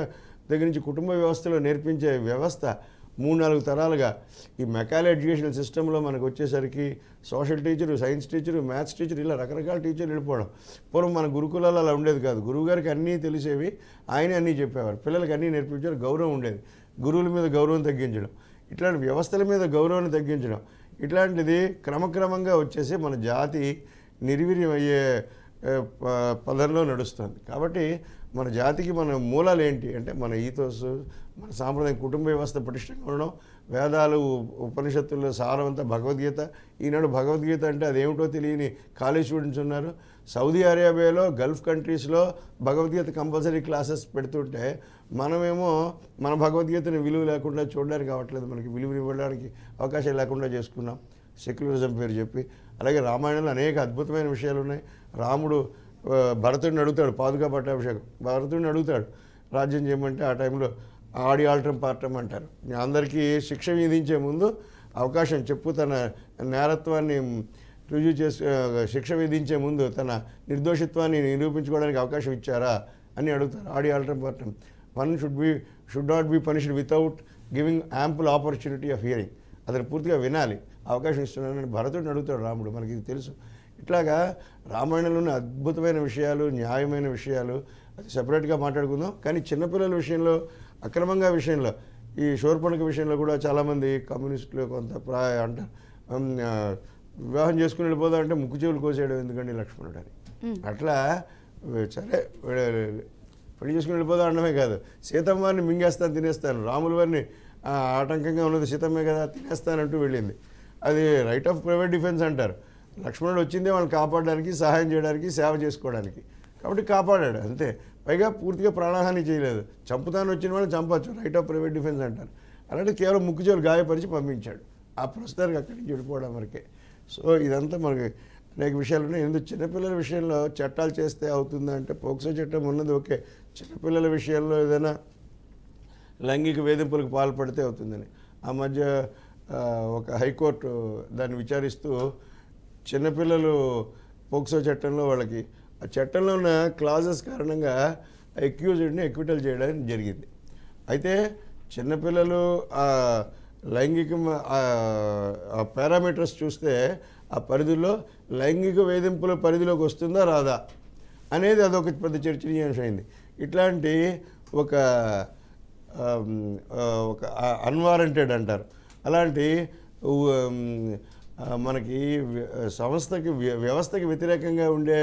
దగ్గర నుంచి కుటుంబ వ్యవస్థలో నేర్పించే వ్యవస్థ 3-4 తరాలుగా ఈ మెకాలే ఎడ్యుకేషనల్ సిస్టంలో మనకు వచ్చేసరికి social teacher, science teacher, maths teacher ఇలా రకరకాల టీచర్లు వెళ్ళిపోవడం. పూర్వం మన గురుకులాలు అలా ఉండేది కాదు. గురువు గారికి అన్నీ తెలిసేవి, ఆయనే అన్నీ చెప్పేవారు, పిల్లలకి అన్నీ నేర్పించారు, గౌరవం ఉండేది. గురువుల మీద గౌరవం తగ్గించడం, ఇట్లాంటి వ్యవస్థల మీద గౌరవాన్ని తగ్గించడం, ఇట్లాంటిది క్రమక్రమంగా వచ్చేసి మన జాతి నిర్వీర్యం అయ్యే పదంలో నడుస్తుంది. కాబట్టి మన జాతికి మన మూలాలు ఏంటి అంటే మన ఈథోస్, మన సాంప్రదాయ కుటుంబ వ్యవస్థ పటిష్టంగా ఉండడం, వేదాలు ఉపనిషత్తుల్లో సారవంత భగవద్గీత. ఈనాడు భగవద్గీత అంటే అదేమిటో తెలియని కాలేజ్ స్టూడెంట్స్ ఉన్నారు. సౌదీ అరేబియాలో, గల్ఫ్ కంట్రీస్లో భగవద్గీత కంపల్సరీ క్లాసెస్ పెడుతుంటే మనమేమో మన భగవద్గీతని విలువ లేకుండా చూడడానికి కావట్లేదు, మనకి విలువ ఇవ్వడానికి అవకాశం లేకుండా చేసుకున్నాం సెక్యులరిజం పేరు చెప్పి. అలాగే రామాయణంలో అనేక అద్భుతమైన విషయాలు ఉన్నాయి. రాముడు భరతుడిని అడుగుతాడు, పాదుకా పట్టాభిషేకం భరతుడిని అడుగుతాడు రాజ్యం చేయమంటే, ఆ టైంలో ఆడి ఆల్టం పార్టం అంటారు, అందరికీ శిక్ష విధించే ముందు అవకాశం చెప్పు, తన నేరత్వాన్ని రుజువు చేసి శిక్ష విధించే ముందు తన నిర్దోషిత్వాన్ని నిరూపించుకోవడానికి అవకాశం ఇచ్చారా అని అడుగుతారు. ఆడి ఆల్టం పార్టం. One should not be punished without giving ample opportunity of hearing. అతను పూర్తిగా వినాలి, అవకాశం ఇస్తున్నానని భరతుడిని అడుగుతాడు రాముడు, మనకి ఇది తెలుసు. ఇట్లాగా రామాయణంలోని అద్భుతమైన విషయాలు, న్యాయమైన విషయాలు, అది సెపరేట్గా మాట్లాడుకుందాం. కానీ చిన్నపిల్లల విషయంలో, అక్రమంగా విషయంలో, ఈ శూర్పణఖ విషయంలో కూడా చాలామంది కమ్యూనిస్టులు కొంత అంటారు, వివాహం చేసుకుని వెళ్ళిపోదాం అంటే ముక్కు చెవులు కోసేయడం ఎందుకండి లక్ష్మణుడు అని. అట్లా సరే పెళ్లి చేసుకుని వెళ్ళిపోదాం అనడమే కాదు, సీతమ్మ వారిని మింగేస్తాను తినేస్తాను, రాముల వారిని ఆటంకంగా ఉన్నది సీతమ్మే కదా తినేస్తానంటూ వెళ్ళింది. అది రైట్ ఆఫ్ ప్రైవేట్ డిఫెన్స్ అంటారు. లక్ష్మణుడు వచ్చిందే వాళ్ళని కాపాడడానికి, సహాయం చేయడానికి, సేవ చేసుకోవడానికి, కాబట్టి కాపాడాడు అంతే. పైగా పూర్తిగా ప్రాణహాని చేయలేదు. చంపుతాను వచ్చిన వాళ్ళని చంపచ్చు, రైట్ ఆఫ్ ప్రైవేట్ డిఫెన్స్ అంటారు. అలాంటి కేవలం ముక్కు చెవులు గాయపరిచి పంపించాడు. ఆ ప్రస్తుతానికి అక్కడి నుంచి వెళ్ళిపోవడం వరకే. సో ఇదంతా మనకి అనేక విషయాలు ఉన్నాయి. ఎందుకు చిన్నపిల్లల విషయంలో చట్టాలు చేస్తే అవుతుందా అంటే, పోక్సో చట్టం ఉన్నది ఓకే, చిన్నపిల్లల విషయంలో ఏదైనా లైంగిక వేధింపులకు పాల్పడితే అవుతుందని. ఆ మధ్య ఒక హైకోర్టు దాన్ని విచారిస్తూ చిన్నపిల్లలు పోక్సో చట్టంలో వాళ్ళకి ఆ చట్టంలో ఉన్న క్లాజెస్ కారణంగా అక్యూజ్డ్ని ఎక్విటల్ చేయడానికి జరిగింది. అయితే చిన్నపిల్లలు లైంగిక పారామీటర్స్ చూస్తే ఆ పరిధిలో లైంగిక వేధింపుల పరిధిలోకి వస్తుందా రాదా అనేది అదొక పెద్ద చర్చనీయాంశమైంది. ఇట్లాంటి ఒక అన్వారంటెడ్ అంటారు, అలాంటి మనకి సంస్థకి వ్యవస్థకి వ్యతిరేకంగా ఉండే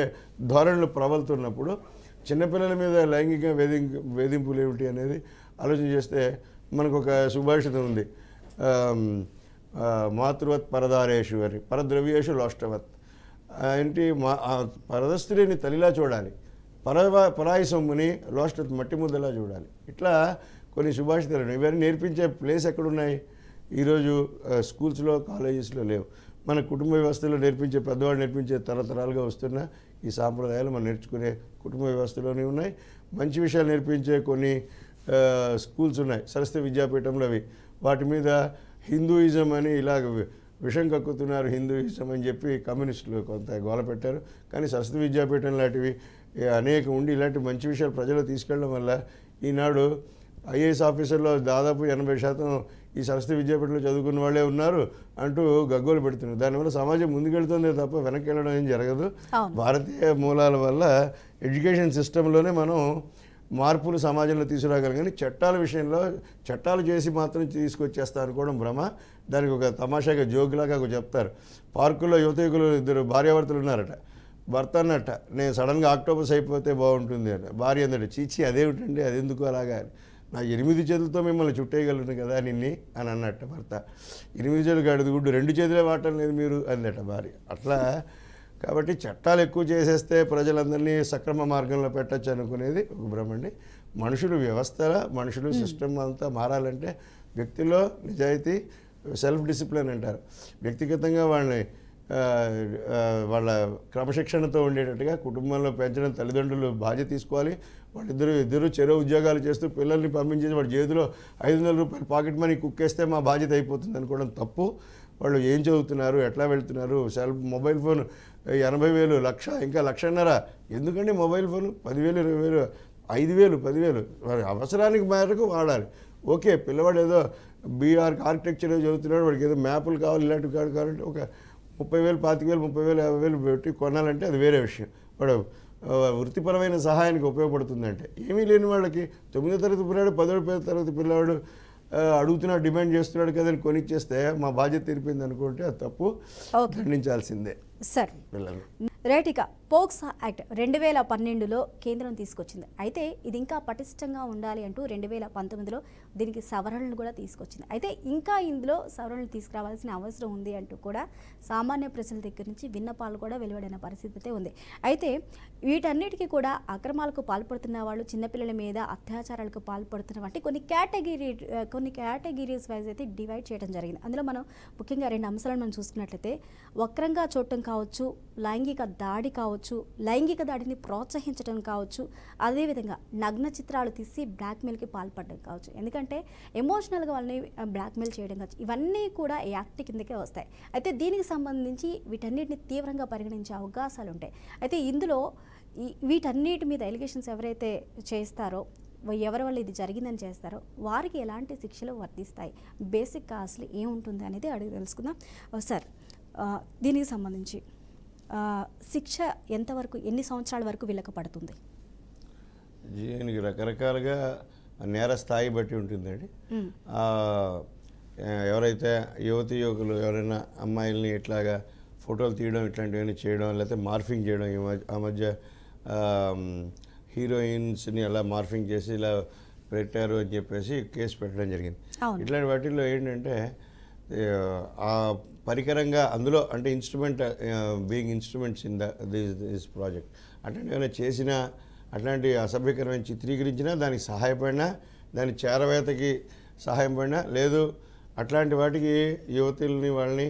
ధోరణులు ప్రబలుతున్నప్పుడు చిన్నపిల్లల మీద లైంగిక వేధింపులు ఏమిటి అనేది ఆలోచన చేస్తే మనకు ఒక సుభాషితం ఉంది, మాతృవత్ పరదారేషు అని, పరద్రవ్యేషు లోష్టవత్. ఏంటి, పరదస్త్రీని తల్లిలా చూడాలి, పరాయి సొమ్ముని లోష్టవత్ మట్టి ముద్దలా చూడాలి. ఇట్లా కొన్ని సుభాషితాలు ఇవన్నీ నేర్పించే ప్లేస్ ఎక్కడున్నాయి? ఈరోజు స్కూల్స్లో, కాలేజెస్లో లేవు. మన కుటుంబ వ్యవస్థలో నేర్పించే, పెద్దవాళ్ళు నేర్పించే తరతరాలుగా వస్తున్న ఈ సాంప్రదాయాలు మనం నేర్చుకునే కుటుంబ వ్యవస్థలోనే ఉన్నాయి. మంచి విషయాలు నేర్పించే కొన్ని స్కూల్స్ ఉన్నాయి, సరస్వతి విద్యాపీఠంలో అవి. వాటి మీద హిందూయిజం అని ఇలాగ విషం కక్కుతున్నారు, హిందూయిజం అని చెప్పి కమ్యూనిస్టులు కొంత గోల పెట్టారు. కానీ సరస్వతి విద్యాపీఠం లాంటివి, అనేక ఉండి ఇలాంటి మంచి విషయాలు ప్రజలు తీసుకెళ్ళడం వల్ల ఈనాడు ఐఏఎస్ ఆఫీసర్లో దాదాపు 80% ఈ సరస్వతి విద్యాపీఠంలో చదువుకున్న వాళ్ళే ఉన్నారు అంటూ గగ్గోలు పెడుతున్నారు. దానివల్ల సమాజం ముందుకెళ్తుందే తప్ప వెనక్కి వెళ్ళడం ఏం జరగదు. భారతీయ మూలాల వల్ల ఎడ్యుకేషన్ సిస్టంలోనే మనం మార్పులు సమాజంలో తీసుకురాగలం. కానీ చట్టాల విషయంలో చట్టాలు చేసి మాత్రం తీసుకొచ్చేస్తా అనుకోవడం భ్రమ. దానికి ఒక తమాషాగా జోకులాగా చెప్తారు. పార్కుల్లో యువతీకులు 2 భార్యాభర్తలు ఉన్నారట. భర్త అన్నట్ట, నేను సడన్గా ఆక్టోపస్ అయిపోతే బాగుంటుంది అని. భార్య అందట, చీచి అదేమిటండి, అదెందుకు అలాగా, నా 8 చేతులతో మిమ్మల్ని చుట్టేయగలను కదా నిన్ని అని అన్నట్ట భర్త. 8 చేతులు గడుగుడ్డు 2 చేతులే వాడటం లేదు మీరు అందట భార్య. అట్లా కాబట్టి చట్టాలు ఎక్కువ చేసేస్తే ప్రజలందరినీ సక్రమ మార్గంలో పెట్టచ్చు అనుకునేది ఒక భ్రమండి. మనుషులు వ్యవస్థల మనుషులు సిస్టమ్ అంతా మారాలంటే వ్యక్తిలో నిజాయితీ, సెల్ఫ్ డిసిప్లిన్ అంటారు, వ్యక్తిగతంగా వాళ్ళ క్రమశిక్షణతో ఉండేటట్టుగా కుటుంబంలో పెంచడం తల్లిదండ్రులు బాధ్యత తీసుకోవాలి. వాళ్ళిద్దరూ చెరో ఉద్యోగాలు చేస్తూ పిల్లల్ని పంపించేసి వాడి చేతిలో 500 రూపాయలు పాకెట్ మనీ కుక్కేస్తే మా బాధ్యత అయిపోతుంది అనుకోవడం తప్పు. వాళ్ళు ఏం చదువుతున్నారు, ఎట్లా వెళ్తున్నారు, మొబైల్ ఫోన్ 80,000, 1,00,000, ఇంకా 1,50,000 ఎందుకండి మొబైల్ ఫోను? 10,000, 20,000, 5,000, 10,000 వారి అవసరానికి మేరకు వాడాలి. ఓకే, పిల్లవాడు ఏదో బీఆర్ ఆర్కిటెక్చర్ చదువుతున్నాడు, వాడికి ఏదో మ్యాపులు కావాలి, ఇలాంటివి కావాలంటే ఒక 30,000, 25,000, 30,000, 50,000 పెట్టి కొనాలంటే అది వేరే విషయం. వాడు వృత్తిపరమైన సహాయానికి ఉపయోగపడుతుందంటే. ఏమీ లేని వాళ్ళకి 9వ తరగతి పిల్లాడు 10వ తరగతి పిల్లాడు అడుగుతున్నాడు, డిమాండ్ చేస్తున్నాడు కదని కొనిచ్చేస్తే మా బాధ్యత తీరిపోయింది అనుకుంటే అది తప్పు, ఖండించాల్సిందే. సార్ రైట్, ఇక పోక్సో యాక్ట్ 2012లో కేంద్రం తీసుకొచ్చింది. అయితే ఇది ఇంకా పటిష్టంగా ఉండాలి అంటూ 2019లో దీనికి సవరణలు కూడా తీసుకొచ్చింది. అయితే ఇంకా ఇందులో సవరణలు తీసుకురావాల్సిన అవసరం ఉంది అంటూ కూడా సామాన్య ప్రజల దగ్గర నుంచి విన్నపాలు కూడా వెలువడిన పరిస్థితి అయితే ఉంది. అయితే వీటన్నిటికీ కూడా అక్రమాలకు పాల్పడుతున్న వాళ్ళు, చిన్నపిల్లల మీద అత్యాచారాలకు పాల్పడుతున్న వంటి కొన్ని కేటగిరీస్ వైజ్ అయితే డివైడ్ చేయడం జరిగింది. అందులో మనం ముఖ్యంగా 2 అంశాలను మనం చూసుకున్నట్లయితే వక్రంగా చూడటం కావచ్చు, లైంగిక దాడి కావచ్చు, లైంగిక దాడిని ప్రోత్సహించడం కావచ్చు, అదేవిధంగా నగ్న చిత్రాలు తీసి బ్లాక్మెయిల్కి పాల్పడడం కావచ్చు. ఎందుకంటే ఎమోషనల్గా వాళ్ళని బ్లాక్మెయిల్ చేయడం కావచ్చు, ఇవన్నీ కూడా యాక్ట్ కిందకే వస్తాయి. అయితే దీనికి సంబంధించి వీటన్నిటిని తీవ్రంగా పరిగణించే అవకాశాలు ఉంటాయి. అయితే ఇందులో వీటన్నిటి మీద ఎలిగేషన్స్ ఎవరైతే చేస్తారో, ఎవరి వల్ల ఇది జరిగిందని చేస్తారో వారికి ఎలాంటి శిక్షలు వర్తిస్తాయి, బేసిక్గా అసలు ఏముంటుంది అనేది అడిగి తెలుసుకుందాం. సార్, దీనికి సంబంధించి శిక్ష ఎంతవరకు, ఎన్ని సంవత్సరాల వరకు వీళ్ళకి పడుతుంది? దీనికి రకరకాలుగా నేర స్థాయి బట్టి ఉంటుందండి. ఎవరైతే యువకులు ఎవరైనా అమ్మాయిల్ని ఇట్లాగా ఫోటోలు తీయడం ఇట్లాంటివన్నీ చేయడం, లేకపోతే మార్ఫింగ్ చేయడం, ఆ మధ్య హీరోయిన్స్ని అలా మార్ఫింగ్ చేసి ఇలా పెట్టారు అని చెప్పేసి కేసు పెట్టడం జరిగింది. ఇట్లాంటి వాటిల్లో ఏంటంటే ఆ పరికరంగా అందులో అంటే instrument being instruments in this project అట్లాంటి ఏమైనా చేసినా, అట్లాంటి అసభ్యకరమైన చిత్రీకరించినా, దానికి సహాయపడినా, దాని చేరవేతకి సహాయపడినా, లేదు అట్లాంటి వాటికి యువతుల్ని వాళ్ళని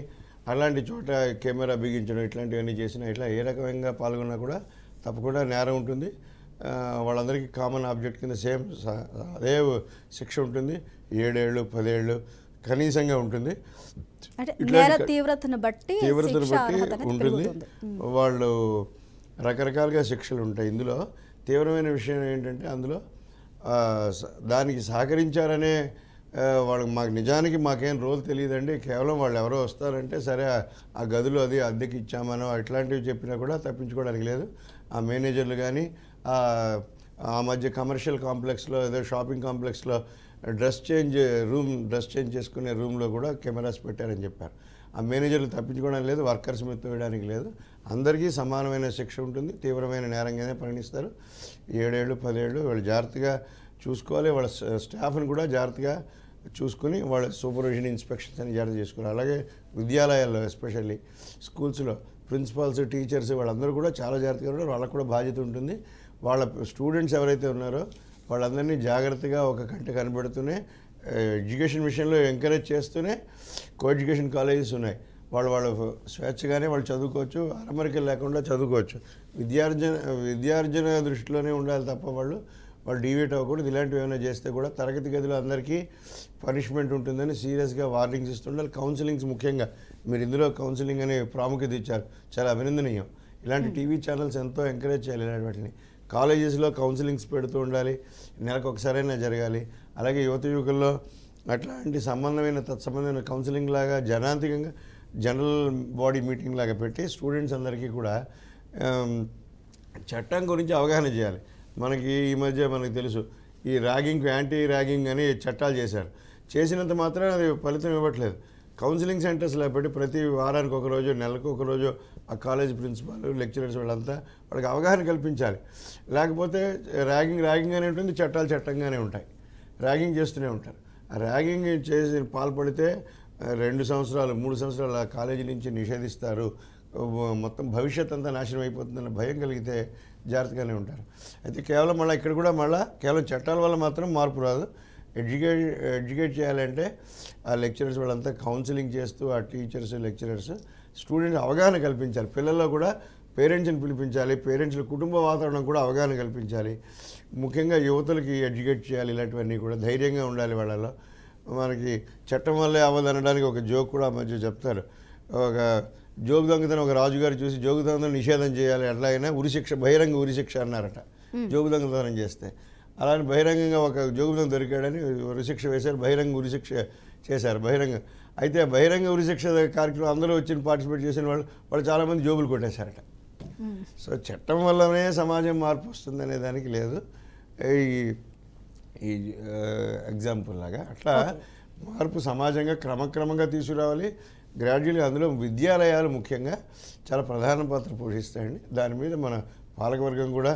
అలాంటి చోట కెమెరా బిగించడం ఇట్లాంటివన్నీ చేసినా, ఇట్లా ఏ రకంగా పాల్గొన్నా కూడా తప్పకుండా నేరం ఉంటుంది. వాళ్ళందరికీ కామన్ ఆబ్జెక్ట్ కింద సేమ్ అదే శిక్ష ఉంటుంది. 7 ఏళ్ళు 10 ఏళ్ళు కనీసంగా ఉంటుంది. తీవ్రతను బట్టి ఉంటుంది. వాళ్ళు రకరకాలుగా శిక్షలు ఉంటాయి. ఇందులో తీవ్రమైన విషయం ఏంటంటే అందులో దానికి సహకరించారనే వాళ్ళకి నిజానికి మాకేం రోల్ తెలియదండి, కేవలం వాళ్ళు ఎవరో వస్తారంటే సరే ఆ గదులు అది అద్దెకి ఇచ్చామనో ఇట్లాంటివి చెప్పినా కూడా తప్పించుకోవడానికి లేదు. ఆ మేనేజర్లు కానీ ఆ మధ్య కమర్షియల్ కాంప్లెక్స్లో ఏదో షాపింగ్ కాంప్లెక్స్లో డ్రెస్ చేంజ్ చేసుకునే రూమ్లో కూడా కెమెరాస్ పెట్టారని చెప్పారు. ఆ మేనేజర్లు తప్పించుకోవడానికి లేదు, వర్కర్స్ మీద వేయడానికి లేదు. అందరికీ సమానమైన శిక్ష ఉంటుంది. తీవ్రమైన నేరంగానే పరిగణిస్తారు. 7 ఏళ్ళు 10 ఏళ్ళు వాళ్ళు జాగ్రత్తగా చూసుకోవాలి. వాళ్ళ స్టాఫ్ని కూడా జాగ్రత్తగా చూసుకుని వాళ్ళ సూపర్విజన్ ఇన్స్పెక్షన్స్ అని జాగ్రత్త చేసుకోవాలి. అలాగే విద్యాలయాల్లో ఎస్పెషల్లీ స్కూల్స్లో ప్రిన్సిపాల్స్ టీచర్స్ వాళ్ళందరూ కూడా చాలా జాగ్రత్తగా ఉంటారు. వాళ్ళకు కూడా బాధ్యత ఉంటుంది. వాళ్ళ స్టూడెంట్స్ ఎవరైతే ఉన్నారో వాళ్ళందరినీ జాగ్రత్తగా ఒక కంట కనబడుతూనే ఎడ్యుకేషన్ విషయంలో ఎంకరేజ్ చేస్తూనే కో ఎడ్యుకేషన్ కాలేజెస్ ఉన్నాయి. వాళ్ళు స్వేచ్ఛగానే వాళ్ళు చదువుకోవచ్చు, అరమరికలు లేకుండా చదువుకోవచ్చు. విద్యార్జన దృష్టిలోనే ఉండాలి తప్ప వాళ్ళు డివేట్ అవ్వకూడదు. ఇలాంటివి ఏమైనా చేస్తే కూడా తరగతి గదిలో అందరికీ పనిష్మెంట్ ఉంటుందని సీరియస్గా వార్నింగ్స్ ఇస్తుండాలి. కౌన్సిలింగ్స్ ముఖ్యంగా మీరు ఇందులో కౌన్సిలింగ్ అనే ప్రాముఖ్యత ఇచ్చారు, చాలా అభినందనీయం. ఇలాంటి టీవీ ఛానల్స్ ఎంతో ఎంకరేజ్ చేయాలి ఇలాంటి వాటిని. కాలేజెస్లో కౌన్సిలింగ్స్ పెడుతూ ఉండాలి, నెలకు ఒకసారైనా జరగాలి. అలాగే యువత యువకుల్లో అట్లాంటి తత్సంబంధమైన కౌన్సిలింగ్ లాగా జనాంతికంగా జనరల్ బాడీ మీటింగ్ లాగా పెట్టి స్టూడెంట్స్ అందరికీ కూడా చట్టం గురించి అవగాహన చేయాలి. మనకి ఈ మధ్య మనకు తెలుసు ఈ ర్యాగింగ్, యాంటీ ర్యాగింగ్ అని చట్టాలు చేసినంత మాత్రం అది ఫలితం ఇవ్వట్లేదు. కౌన్సిలింగ్ సెంటర్స్లో పెట్టి ప్రతి వారానికి ఒకరోజు, నెలకు ఒకరోజు ఆ కాలేజ్ ప్రిన్సిపాల్, లెక్చరర్స్ వాళ్ళంతా వాళ్ళకి అవగాహన కల్పించాలి. లేకపోతే ర్యాగింగ్ అనే ఉంటుంది, చట్టంగానే ఉంటాయి, ర్యాగింగ్ చేస్తూనే ఉంటారు. ఆ ర్యాగింగ్ చేసి పాల్పడితే 2 సంవత్సరాలు 3 సంవత్సరాలు ఆ కాలేజీ నుంచి నిషేధిస్తారు, మొత్తం భవిష్యత్ అంతా నాశనం అయిపోతుందన్న భయం కలిగితే జాగ్రత్తగానే ఉంటారు. అయితే ఇక్కడ కూడా కేవలం చట్టాల వల్ల మాత్రం మార్పు రాదు. ఎడ్యుకేట్ చేయాలంటే ఆ లెక్చరర్స్ వాళ్ళంతా కౌన్సిలింగ్ చేస్తూ, ఆ టీచర్స్, లెక్చరర్స్, స్టూడెంట్స్ అవగాహన కల్పించాలి. పిల్లల్లో కూడా పేరెంట్స్ని పిలిపించాలి, పేరెంట్స్ల కుటుంబ వాతావరణం కూడా అవగాహన కల్పించాలి. ముఖ్యంగా యువతలకి ఎడ్యుకేట్ చేయాలి. ఇలాంటివన్నీ కూడా ధైర్యంగా ఉండాలి వాళ్ళలో. మనకి చట్టం వల్లే అవ్వదనడానికి ఒక జోక్ కూడా మధ్య చెప్తారు. ఒక జోగు దొంగతనం ఒక రాజుగారు చూసి జోగు దొంగతనం నిషేధం చేయాలి, ఎట్లాగైనా ఉరిశిక్ష, బహిరంగ ఉరిశిక్ష అన్నారట జోగు దొంగతనం చేస్తే. అలానే బహిరంగంగా ఒక జోగు దొంగ దొరికాడని ఉరిశిక్ష వేశారు, బహిరంగ ఉరిశిక్ష చేశారు. అయితే బహిరంగ ఉరిశిక్ష కార్యక్రమం అందరూ వచ్చి పార్టిసిపేట్ చేసిన వాళ్ళు చాలామంది జోబులు కొట్టేశారట. సో చట్టం వల్లనే సమాజం మార్పు వస్తుంది అనే దానికి లేదు. ఈ ఎగ్జాంపుల్ లాగా అట్లా మార్పు సమాజంగా క్రమక్రమంగా తీసుకురావాలి. గ్రాడ్యువల్గా అందులో విద్యాలయాలు ముఖ్యంగా చాలా ప్రధాన పాత్ర పోషిస్తాయండి. దాని మీద మన పాలకవర్గం కూడా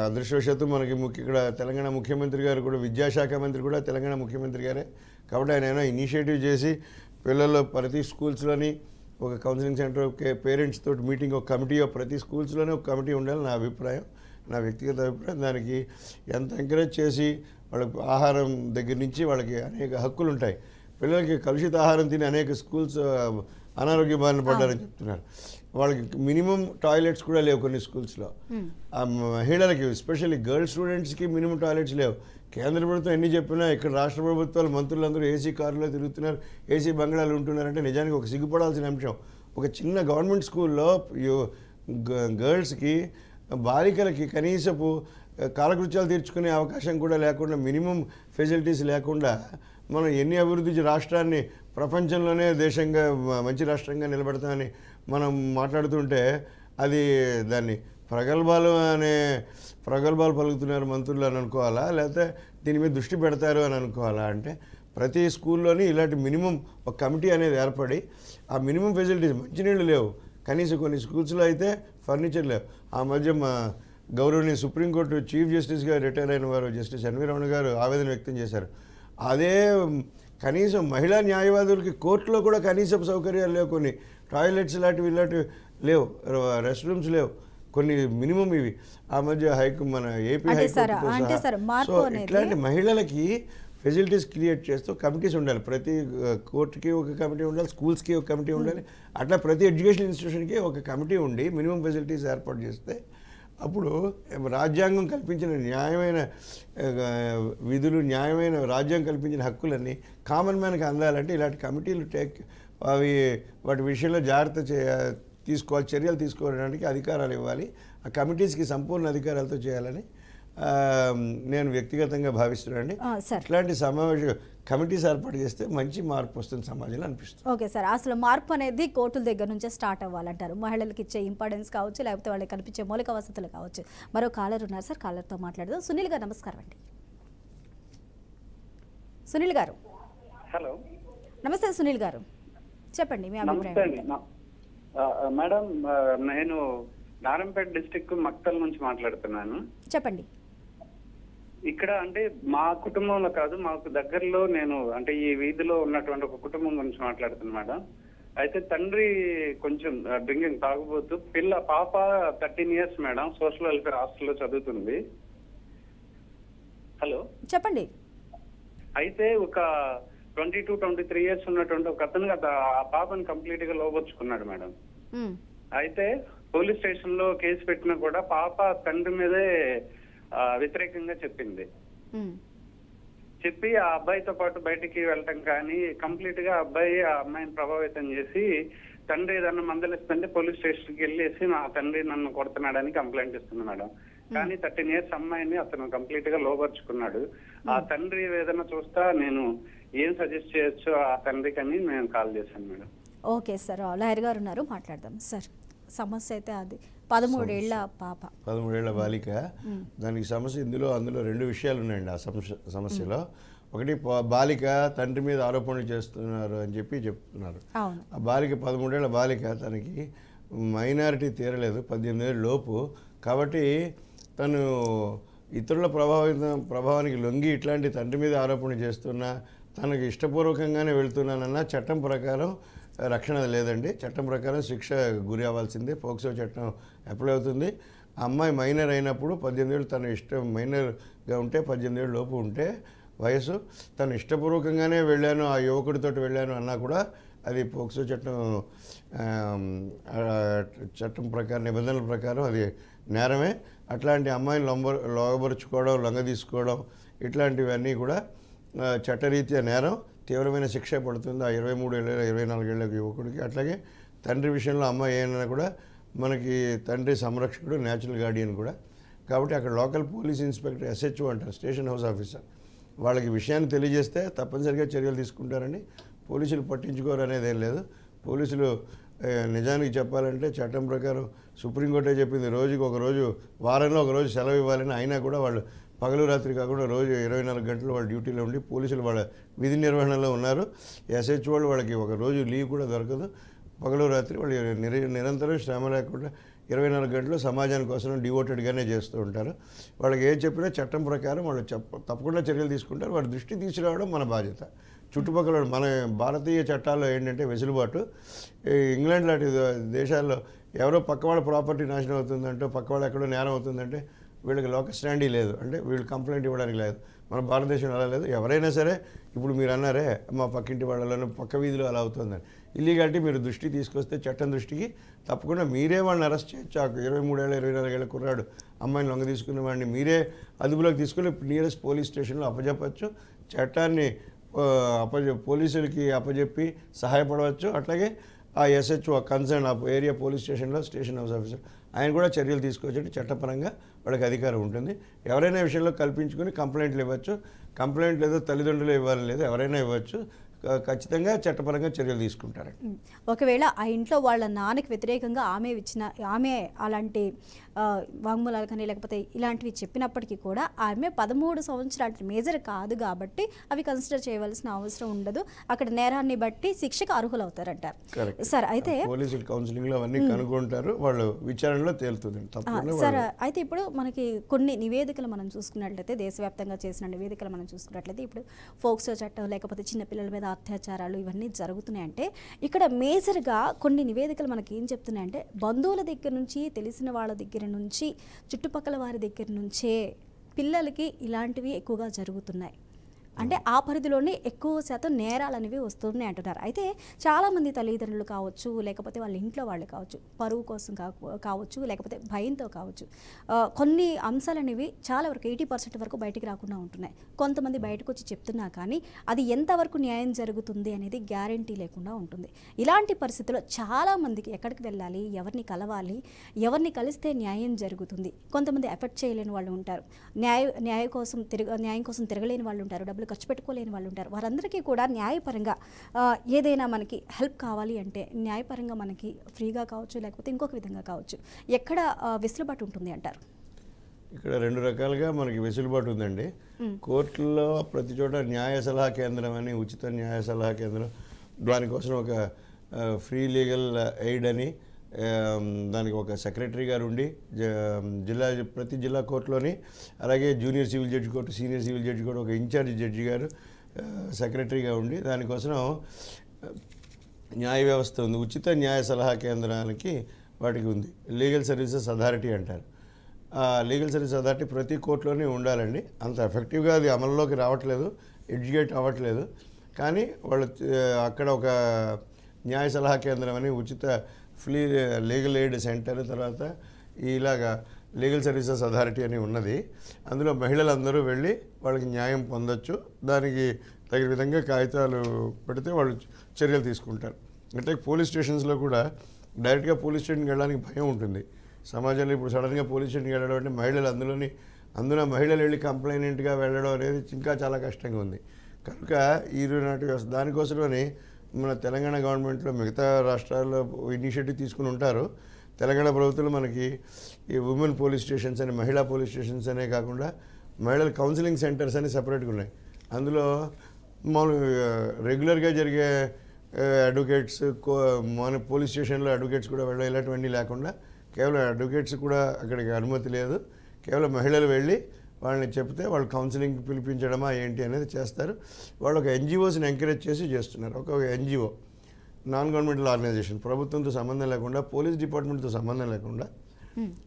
అదృష్టవశాత్తు మనకి ఇక్కడ తెలంగాణ ముఖ్యమంత్రి గారు కూడా, విద్యాశాఖ మంత్రి కూడా తెలంగాణ ముఖ్యమంత్రి గారే. కాబట్టి ఆయన ఇనిషియేటివ్ చేసి పిల్లల్లో ప్రతి స్కూల్స్లోని ఒక కౌన్సిలింగ్ సెంటర్, పేరెంట్స్ తోటి మీటింగ్, ఒక కమిటీ, ప్రతి స్కూల్స్లోనే ఒక కమిటీ ఉండాలి నా అభిప్రాయం, నా వ్యక్తిగత అభిప్రాయం. దానికి ఎంత ఎంకరేజ్ చేసి వాళ్ళకి ఆహారం దగ్గర నుంచి వాళ్ళకి అనేక హక్కులు ఉంటాయి. పిల్లలకి కలుషిత ఆహారం తిని అనేక స్కూల్స్ అనారోగ్య బారిన పడ్డారని చెప్తున్నారు. వాళ్ళకి మినిమం టాయిలెట్స్ కూడా లేవు కొన్ని స్కూల్స్లో. మహిళలకి, ఎస్పెషల్లీ గర్ల్స్ స్టూడెంట్స్కి మినిమం టాయిలెట్స్ లేవు. కేంద్ర ప్రభుత్వం ఎన్ని చెప్పినా ఇక్కడ రాష్ట్ర ప్రభుత్వాలు, మంత్రులందరూ ఏసీ కారులో తిరుగుతున్నారు, ఏసీ బంగ్లాలు ఉంటున్నారంటే నిజానికి ఒక సిగ్గుపడాల్సిన అంశం. ఒక చిన్న గవర్నమెంట్ స్కూల్లో గర్ల్స్కి, బాలికలకి కనీసపు కాలకృత్యాలు తీర్చుకునే అవకాశం కూడా లేకుండా, మినిమం ఫెసిలిటీస్ లేకుండా మనం ఎన్ని అభివృద్ధి రాష్ట్రాన్ని ప్రపంచంలోనే దేశంగా మంచి రాష్ట్రంగా నిలబెడతామని మనం మాట్లాడుతుంటే అది దాన్ని ప్రగల్భాలు పలుకుతున్నారు మంత్రులు అని అనుకోవాలా, లేకపోతే దీని మీద దృష్టి పెడతారు అని అనుకోవాలా? అంటే ప్రతి స్కూల్లోని ఇలాంటి మినిమం ఒక కమిటీ అనేది ఏర్పడి ఆ మినిమం ఫెసిలిటీస్, మంచినీళ్ళు లేవు కనీసం, కొన్ని స్కూల్స్లో అయితే ఫర్నిచర్ లేవు. ఆ మధ్య మా గౌరవనీయ సుప్రీంకోర్టు చీఫ్ జస్టిస్గా రిటైర్ అయిన వారు జస్టిస్ ఎన్వి రమణ గారు ఆవేదన వ్యక్తం చేశారు. అదే కనీసం మహిళా న్యాయవాదులకి కోర్టులో కూడా కనీసపు సౌకర్యాలు లేవు, కొన్ని టాయిలెట్స్ ఇలాంటివి లేవు, రెస్ట్ రూమ్స్ లేవు, కొన్ని మినిమం ఇవి. ఆ మధ్య మన ఏపీ హైకోర్టు. సో ఇట్లాంటి మహిళలకి ఫెసిలిటీస్ క్రియేట్ చేస్తూ కమిటీస్ ఉండాలి. ప్రతి కోర్టుకి ఒక కమిటీ ఉండాలి, స్కూల్స్కి ఒక కమిటీ ఉండాలి. అట్లా ప్రతి ఎడ్యుకేషన్ ఇన్స్టిట్యూషన్కి ఒక కమిటీ ఉండి మినిమం ఫెసిలిటీస్ ఏర్పాటు చేస్తే అప్పుడు రాజ్యాంగం కల్పించిన న్యాయమైన విధులు, న్యాయమైన రాజ్యాంగం కల్పించిన హక్కులన్నీ కామన్ మ్యాన్కి అందాలంటే ఇలాంటి కమిటీలు వాటి విషయంలో తీసుకోవాలి, చర్యలు తీసుకోవడానికి అధికారాలు ఇవ్వాలి. ఆ కమిటీస్కి సంపూర్ణ అధికారాలతో చేయాలని నేను వ్యక్తిగతంగా భావిస్తున్నానండి. ఇట్లాంటి కమిటీస్ ఏర్పాటు చేస్తే మంచి మార్పు వస్తుంది సమాజంలో అనిపిస్తుంది. ఓకే సార్, అసలు మార్పు అనేది కోర్టుల దగ్గర నుంచే స్టార్ట్ అవ్వాలంటారు. మహిళలకు ఇచ్చే ఇంపార్టెన్స్ కావచ్చు, లేకపోతే వాళ్ళకి కల్పించే మౌలిక వసతులు కావచ్చు. మరో కాలర్ ఉన్నారు సార్, కాలర్తో మాట్లాడదాం. సునీల్ గారు నమస్కారం అండి. సునీల్ గారు. హలో, నమస్తే సునీల్ గారు, చెప్పండి మీ అభిప్రాయం. మేడం, నేను నారాయణపేట డిస్ట్రిక్ట్ మక్తల్ నుంచి మాట్లాడుతున్నాను. చెప్పండి. ఇక్కడ అంటే మా కుటుంబంలో కాదు, మాకు దగ్గరలో నేను అంటే ఈ వీధిలో ఉన్నటువంటి ఒక కుటుంబం గురించి మాట్లాడుతున్నాను మేడం. అయితే తండ్రి కొంచెం డ్రింకింగ్ తాగుబోతూ, పాప 13 years మేడం, సోషల్ వెల్ఫేర్ హాస్టల్లో చదువుతుంది. హలో, చెప్పండి. అయితే ఒక 22-23 years ఉన్నటువంటి ఒక అతను ఆ పాపను కంప్లీట్ గా లోబొచ్చుకున్నాడు మేడం. అయితే పోలీస్ స్టేషన్ లో కేసు పెట్టినా కూడా పాప తండ్రి మీదే వ్యతిరేకంగా చెప్పి ఆ అబ్బాయితో పాటు బయటికి వెళ్ళటం కానీ, కంప్లీట్ గా అబ్బాయి ఆ అమ్మాయిని ప్రభావితం చేసి తండ్రి ఏదన్నా మందలిస్తుంటే పోలీస్ స్టేషన్కి వెళ్ళేసి నా తండ్రి నన్ను కొడుతున్నాడని కంప్లైంట్ ఇస్తుంది మేడం. కానీ 13 years అమ్మాయిని అతను కంప్లీట్ గా లోపరుచుకున్నాడు. ఆ తండ్రి వేదన చూస్తా నేను ఏం సజెస్ట్ చేయొచ్చు ఆ తండ్రికి అని నేను కాల్ చేశాను మేడం. ఓకే సార్, లాయర్ గారు ఉన్నారు, మాట్లాడదాం సార్. సమస్య అయితే అది 13 ఏళ్ల పాప, 13 ఏళ్ల బాలిక. దానికి సమస్య అందులో 2 విషయాలు ఉన్నాయండి. ఆ సమస్యలో ఒకటి, బాలిక తండ్రి మీద ఆరోపణలు చేస్తున్నారు అని చెప్తున్నారు. ఆ బాలిక 13 ఏళ్ల బాలిక, తనకి మైనారిటీ తీరలేదు, 18 ఏళ్ళ లోపు. కాబట్టి తను ఇతరుల ప్రభావానికి లొంగి ఇట్లాంటి తండ్రి మీద ఆరోపణ చేస్తున్నా, తనకు ఇష్టపూర్వకంగానే వెళ్తున్నానన్నా చట్టం ప్రకారం రక్షణ లేదండి. చట్టం ప్రకారం శిక్ష గురి అవ్వాల్సిందే. పోక్సో చట్టం అప్లై అవుతుంది. ఆ అమ్మాయి మైనర్ అయినప్పుడు 18 ఏళ్ళు, తన ఇష్టం మైనర్గా ఉంటే 18 ఏళ్ళ లోపు ఉంటే వయసు, తను ఇష్టపూర్వకంగానే వెళ్ళాను, ఆ యువకుడితో వెళ్ళాను అన్నా కూడా అది పోక్సో చట్టం ప్రకారం, నిబంధనల ప్రకారం అది నేరమే. అట్లాంటి అమ్మాయిని లోబరుచుకోవడం, లొంగ తీసుకోవడం ఇట్లాంటివన్నీ కూడా చట్టరీత్యా నేరం. తీవ్రమైన శిక్ష పడుతుంది ఆ 23 ఏళ్ళ 24 ఏళ్ళ యువకుడికి. అట్లాగే తండ్రి విషయంలో అమ్మాయి అయినా కూడా మనకి తండ్రి సంరక్షకుడు, న్యాచురల్ గార్డియన్ కూడా. కాబట్టి అక్కడ లోకల్ పోలీస్ ఇన్స్పెక్టర్, SHO అంటారు, స్టేషన్ హౌస్ ఆఫీసర్, వాళ్ళకి విషయాన్ని తెలియజేస్తే తప్పనిసరిగా చర్యలు తీసుకుంటారండి. పోలీసులు పట్టించుకోరు అనేది ఏం లేదు. పోలీసులు నిజానికి చెప్పాలంటే చట్టం ప్రకారం సుప్రీంకోర్టే చెప్పింది రోజు వారంలో ఒక రోజు సెలవు ఇవ్వాలని. అయినా కూడా వాళ్ళు పగలు రాత్రి కాకుండా రోజు 24 గంటలు వాళ్ళ డ్యూటీలో ఉండి పోలీసులు వాళ్ళ విధి నిర్వహణలో ఉన్నారు. SHO వాళ్ళకి ఒక రోజు లీవ్ కూడా దొరకదు. పగలు రాత్రి వాళ్ళు నిరంతరం శ్రమ లేకుండా 24 గంటలు సమాజాని కోసం డివోటెడ్గానే చేస్తూ ఉంటారు. వాళ్ళకి ఏం చెప్పినా చట్టం ప్రకారం వాళ్ళు తప్పకుండా చర్యలు తీసుకుంటారు. వారి దృష్టి తీసుకురావడం మన బాధ్యత. చుట్టుపక్కల మన భారతీయ చట్టాల్లో ఏంటంటే వెసులుబాటు. ఇంగ్లాండ్ లాంటి దేశాల్లో ఎవరో పక్క వాళ్ళ ప్రాపర్టీ నాశనం అవుతుందంటే, పక్క వాళ్ళు ఎక్కడో నేరం అవుతుందంటే వీళ్ళకి లోకల్ స్టాండీ లేదు, అంటే వీళ్ళు కంప్లైంట్ ఇవ్వడానికి లేదు. మన భారతదేశంలో అలా లేదు. ఎవరైనా సరే, ఇప్పుడు మీరు అన్నారే మా పక్కింటి వాళ్ళలోనూ పక్క వీధిలో అలా అవుతుందని, ఇల్లీగాలిటీ మీరు దృష్టి తీసుకొస్తే చట్టం దృష్టికి తప్పకుండా మీరే వాళ్ళని అరెస్ట్ చేయొచ్చు. 23 ఏళ్ళ 24 ఏళ్ళ కుర్రాడు అమ్మాయిని లొంగ తీసుకున్న వాడిని మీరే అదుపులోకి తీసుకుని నియరెస్ట్ పోలీస్ స్టేషన్లో అప్పచెప్పచ్చు. చట్టాన్ని పోలీసులకి అప్పచెప్పి సహాయపడవచ్చు. అట్లాగే ఆ SHO కన్సర్న్ ఆ ఏరియా పోలీస్ స్టేషన్లో స్టేషన్ హౌస్ ఆఫీసర్ ఆయన కూడా చర్యలు తీసుకోవచ్చు. చట్టపరంగా వాళ్ళకి అధికారం ఉంటుంది. ఎవరైనా విషయంలో కల్పించుకొని కంప్లైంట్లు ఇవ్వచ్చు. కంప్లైంట్ లేదో తల్లిదండ్రులు ఇవ్వాలని లేదు, ఎవరైనా ఇవ్వచ్చు. ఖచ్చితంగా చట్టపరంగా చర్యలు తీసుకుంటారండి. ఒకవేళ ఆ ఇంట్లో వాళ్ళ నాన్నకి వ్యతిరేకంగా ఆమె అలాంటి వాంగ్మూలాలు కానీ లేకపోతే ఇలాంటివి చెప్పినప్పటికీ కూడా ఆమె 13 సంవత్సరాలు మేజర్ కాదు కాబట్టి అవి కన్సిడర్ చేయవలసిన అవసరం ఉండదు. అక్కడ నేరాన్ని బట్టి శిక్షకు అర్హులవుతారంటారు. సార్, అయితే పోలీసులు కౌన్సిలింగ్లో అవన్నీ కనుగొంటారు, వాళ్ళు విచారణలో తేలుతుంది. సార్, అయితే ఇప్పుడు మనకి కొన్ని నివేదికలు మనం చూసుకున్నట్లయితే, దేశవ్యాప్తంగా చేసిన నివేదికలు మనం చూసుకున్నట్లయితే, ఇప్పుడు ఫోక్సో చట్టం లేకపోతే చిన్నపిల్లల మీద అత్యాచారాలు ఇవన్నీ జరుగుతున్నాయంటే, ఇక్కడ మేజర్గా కొన్ని నివేదికలు మనకి ఏం చెప్తున్నాయంటే, బంధువుల దగ్గర నుంచి, తెలిసిన వాళ్ళ దగ్గర నుంచి, చుట్టుపక్కల వారి దగ్గర నుంచే పిల్లలకి ఇలాంటివి ఎక్కువగా జరుగుతున్నాయి. అంటే ఆ పరిధిలోనే ఎక్కువ శాతం నేరాలు అనేవి వస్తున్నాయి అంటున్నారు. అయితే చాలామంది తల్లిదండ్రులు కావచ్చు, లేకపోతే వాళ్ళ ఇంట్లో వాళ్ళు కావచ్చు, పరువు కోసం కావచ్చు, లేకపోతే భయంతో కావచ్చు, కొన్ని అంశాలు అనేవి చాలా వరకు 80% వరకు బయటికి రాకుండా ఉంటున్నాయి. కొంతమంది బయటకు వచ్చి చెప్తున్నా కానీ అది ఎంతవరకు న్యాయం జరుగుతుంది అనేది గ్యారంటీ లేకుండా ఉంటుంది. ఇలాంటి పరిస్థితుల్లో చాలామందికి ఎక్కడికి వెళ్ళాలి, ఎవరిని కలవాలి, ఎవరిని కలిస్తే న్యాయం జరుగుతుంది, కొంతమంది ఎఫెక్ట్ చేయలేని వాళ్ళు ఉంటారు, న్యాయం కోసం తిరగలేని వాళ్ళు ఉంటారు, డబ్బులు ఖర్చు పెట్టుకోలేని వాళ్ళు ఉంటారు. వారందరికీ కూడా న్యాయపరంగా ఏదైనా మనకి హెల్ప్ కావాలి అంటే న్యాయపరంగా మనకి ఫ్రీగా కావచ్చు, లేకపోతే ఇంకొక విధంగా కావచ్చు, ఎక్కడ వెసులుబాటు ఉంటుంది అంటారు? ఇక్కడ 2 రకాలుగా మనకి వెసులుబాటు ఉందండి. కోర్టుల్లో ప్రతి చోట న్యాయ సలహా కేంద్రం అని, ఉచిత న్యాయ సలహా కేంద్రం, దానికోసం ఒక ఫ్రీ లీగల్ ఎయిడ్ అని, దానికి ఒక సెక్రటరీ గారు ఉండి ప్రతి జిల్లా కోర్టులోని, అలాగే junior civil judge court, senior civil judge court ఒక ఇన్ఛార్జ్ జడ్జి గారు సెక్రటరీగా ఉండి దానికోసం న్యాయ వ్యవస్థ ఉంది. ఉచిత న్యాయ సలహా కేంద్రానికి వాటికి ఉంది. లీగల్ సర్వీసెస్ అథారిటీ అంటారు. లీగల్ సర్వీస్ అథారిటీ ప్రతి కోర్టులోనే ఉండాలండి. అంత ఎఫెక్టివ్గా అది అమల్లోకి రావట్లేదు, ఎడ్యుకేట్ అవ్వట్లేదు. కానీ వాళ్ళు అక్కడ ఒక న్యాయ సలహా కేంద్రం అని, ఉచిత ఫ్రీ లీగల్ ఎయిడ్ సెంటర్, తర్వాత ఇలాగా లీగల్ సర్వీసెస్ అథారిటీ అని ఉన్నది. అందులో మహిళలందరూ వెళ్ళి వాళ్ళకి న్యాయం పొందొచ్చు. దానికి తగిన విధంగా కాగితాలు పెడితే వాళ్ళు చర్యలు తీసుకుంటారు. అంటే పోలీస్ స్టేషన్స్లో కూడా డైరెక్ట్గా పోలీస్ స్టేషన్కి వెళ్ళడానికి భయం ఉంటుంది. సమాజంలో ఇప్పుడు సడన్గా పోలీస్ స్టేషన్కి వెళ్ళడం అంటే మహిళలు అందులో మహిళలు వెళ్ళి కంప్లైనెంట్గా వెళ్ళడం అనేది ఇంకా చాలా కష్టంగా ఉంది. కనుక ఈనాటి దానికోసమని మన తెలంగాణ గవర్నమెంట్లో మిగతా రాష్ట్రాల్లో ఇనిషియేటివ్ తీసుకుని ఉంటారు. తెలంగాణ ప్రభుత్వంలో మనకి ఈ ఉమెన్ పోలీస్ స్టేషన్స్ అని, మహిళా పోలీస్ స్టేషన్స్ అనే కాకుండా మహిళల కౌన్సిలింగ్ సెంటర్స్ అని సపరేట్గా ఉన్నాయి. అందులో మామూలుగా రెగ్యులర్గా జరిగే అడ్వకేట్స్, మన పోలీస్ స్టేషన్లో అడ్వకేట్స్ కూడా వెళ్ళడం ఇలాంటివన్నీ లేకుండా కేవలం అడ్వకేట్స్ కూడా అక్కడికి అనుమతి లేదు. కేవలం మహిళలు వెళ్ళి వాళ్ళని చెప్తే వాళ్ళు కౌన్సిలింగ్ పిలిపించడమా ఏంటి అనేది చేస్తారు. వాళ్ళు ఒక ఎన్జిఓస్ని ఎంకరేజ్ చేసి చేస్తున్నారు. ఒక ఎన్జిఓ, నాన్ గవర్నమెంటల్ ఆర్గనైజేషన్, ప్రభుత్వంతో సంబంధం లేకుండా, పోలీస్ డిపార్ట్మెంట్తో సంబంధం లేకుండా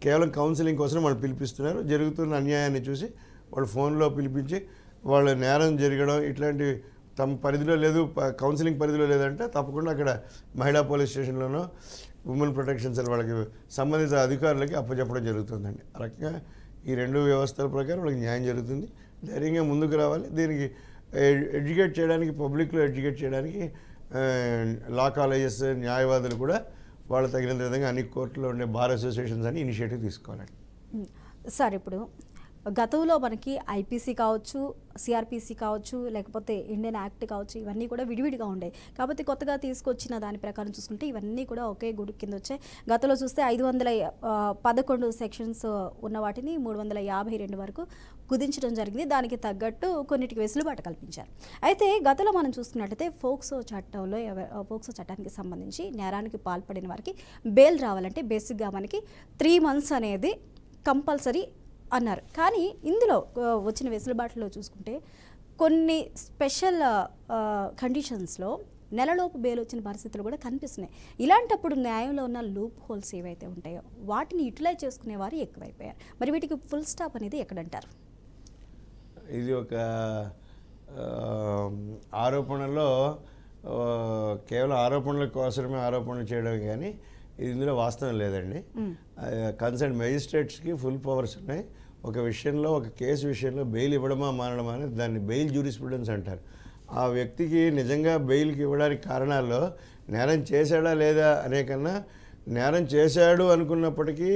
కేవలం కౌన్సిలింగ్ కోసం వాళ్ళు పిలిపిస్తున్నారు. జరుగుతున్న అన్యాయాన్ని చూసి వాళ్ళు ఫోన్లో పిలిపించి వాళ్ళ నేరం జరగడం ఇట్లాంటి తమ పరిధిలో లేదు, కౌన్సిలింగ్ పరిధిలో లేదంటే తప్పకుండా అక్కడ మహిళా పోలీస్ స్టేషన్లోనో ఉమెన్ ప్రొటెక్షన్ సెల్ వాళ్ళకి సంబంధిత అధికారులకి అప్పచెప్పడం జరుగుతుందండి. ఆ రకంగా ఈ రెండు వ్యవస్థల ప్రకారం వాళ్ళకి న్యాయం జరుగుతుంది. ధైర్యంగా ముందుకు రావాలి. దీనికి ఎడ్యుకేట్ చేయడానికి, పబ్లిక్లో ఎడ్యుకేట్ చేయడానికి లా కాలేజెస్, న్యాయవాదులు కూడా వాళ్ళు తగినంత విధంగా అన్ని కోర్టులో ఉండే బార్ అసోసియేషన్స్ అని ఇనిషియేటివ్ తీసుకోవాలండి. సార్, ఇప్పుడు గతంలో మనకి ఐపీసీ కావచ్చు, సిఆర్పిసి కావచ్చు, లేకపోతే ఇండియన్ యాక్ట్ కావచ్చు, ఇవన్నీ కూడా విడివిడిగా ఉండేవి. కాబట్టి కొత్తగా తీసుకొచ్చిన దాని ప్రకారం చూసుకుంటే ఇవన్నీ కూడా ఒకే గుడి కింద వచ్చాయి. గతంలో చూస్తే 511 సెక్షన్స్ ఉన్న వాటిని 352 వరకు కుదించడం జరిగింది. దానికి తగ్గట్టు కొన్నిటికి వెసులుబాటు కల్పించారు. అయితే గతంలో మనం చూసుకున్నట్లయితే పోక్సో చట్టానికి సంబంధించి నేరానికి పాల్పడిన వారికి బెయిల్ రావాలంటే బేసిక్గా మనకి 3 months అనేది కంపల్సరీ అన్నారు. కానీ ఇందులో వచ్చిన వెసులుబాటులో చూసుకుంటే కొన్ని స్పెషల్ కండిషన్స్లో నెలలోపు బెయిల్ వచ్చిన పరిస్థితులు కూడా కనిపిస్తున్నాయి. ఇలాంటప్పుడు న్యాయంలో ఉన్న లూప్ హోల్స్ ఏవైతే ఉంటాయో వాటిని యూటిలైజ్ చేసుకునే వారు ఎక్కువైపోయారు. మరి వీటికి ఫుల్ స్టాప్ అనేది ఎక్కడంటారు? ఇది ఒక ఆరోపణలో కేవలం ఆరోపణల కోసమే ఆరోపణలు చేయడం కానీ ఇందులో వాస్తవం లేదండి. కన్సర్న్ మెజిస్ట్రేట్స్కి ఫుల్ పవర్స్ ఉన్నాయి. ఒక విషయంలో, ఒక కేసు విషయంలో బెయిల్ ఇవ్వడమా మానడమా అని దాన్ని బెయిల్ జ్యూరిస్ప్రుడెన్స్ అంటారు. ఆ వ్యక్తికి నిజంగా బెయిల్కి ఇవ్వడానికి కారణాల్లో నేరం చేశాడా లేదా అనే కన్నా నేరం చేశాడు అనుకున్నప్పటికీ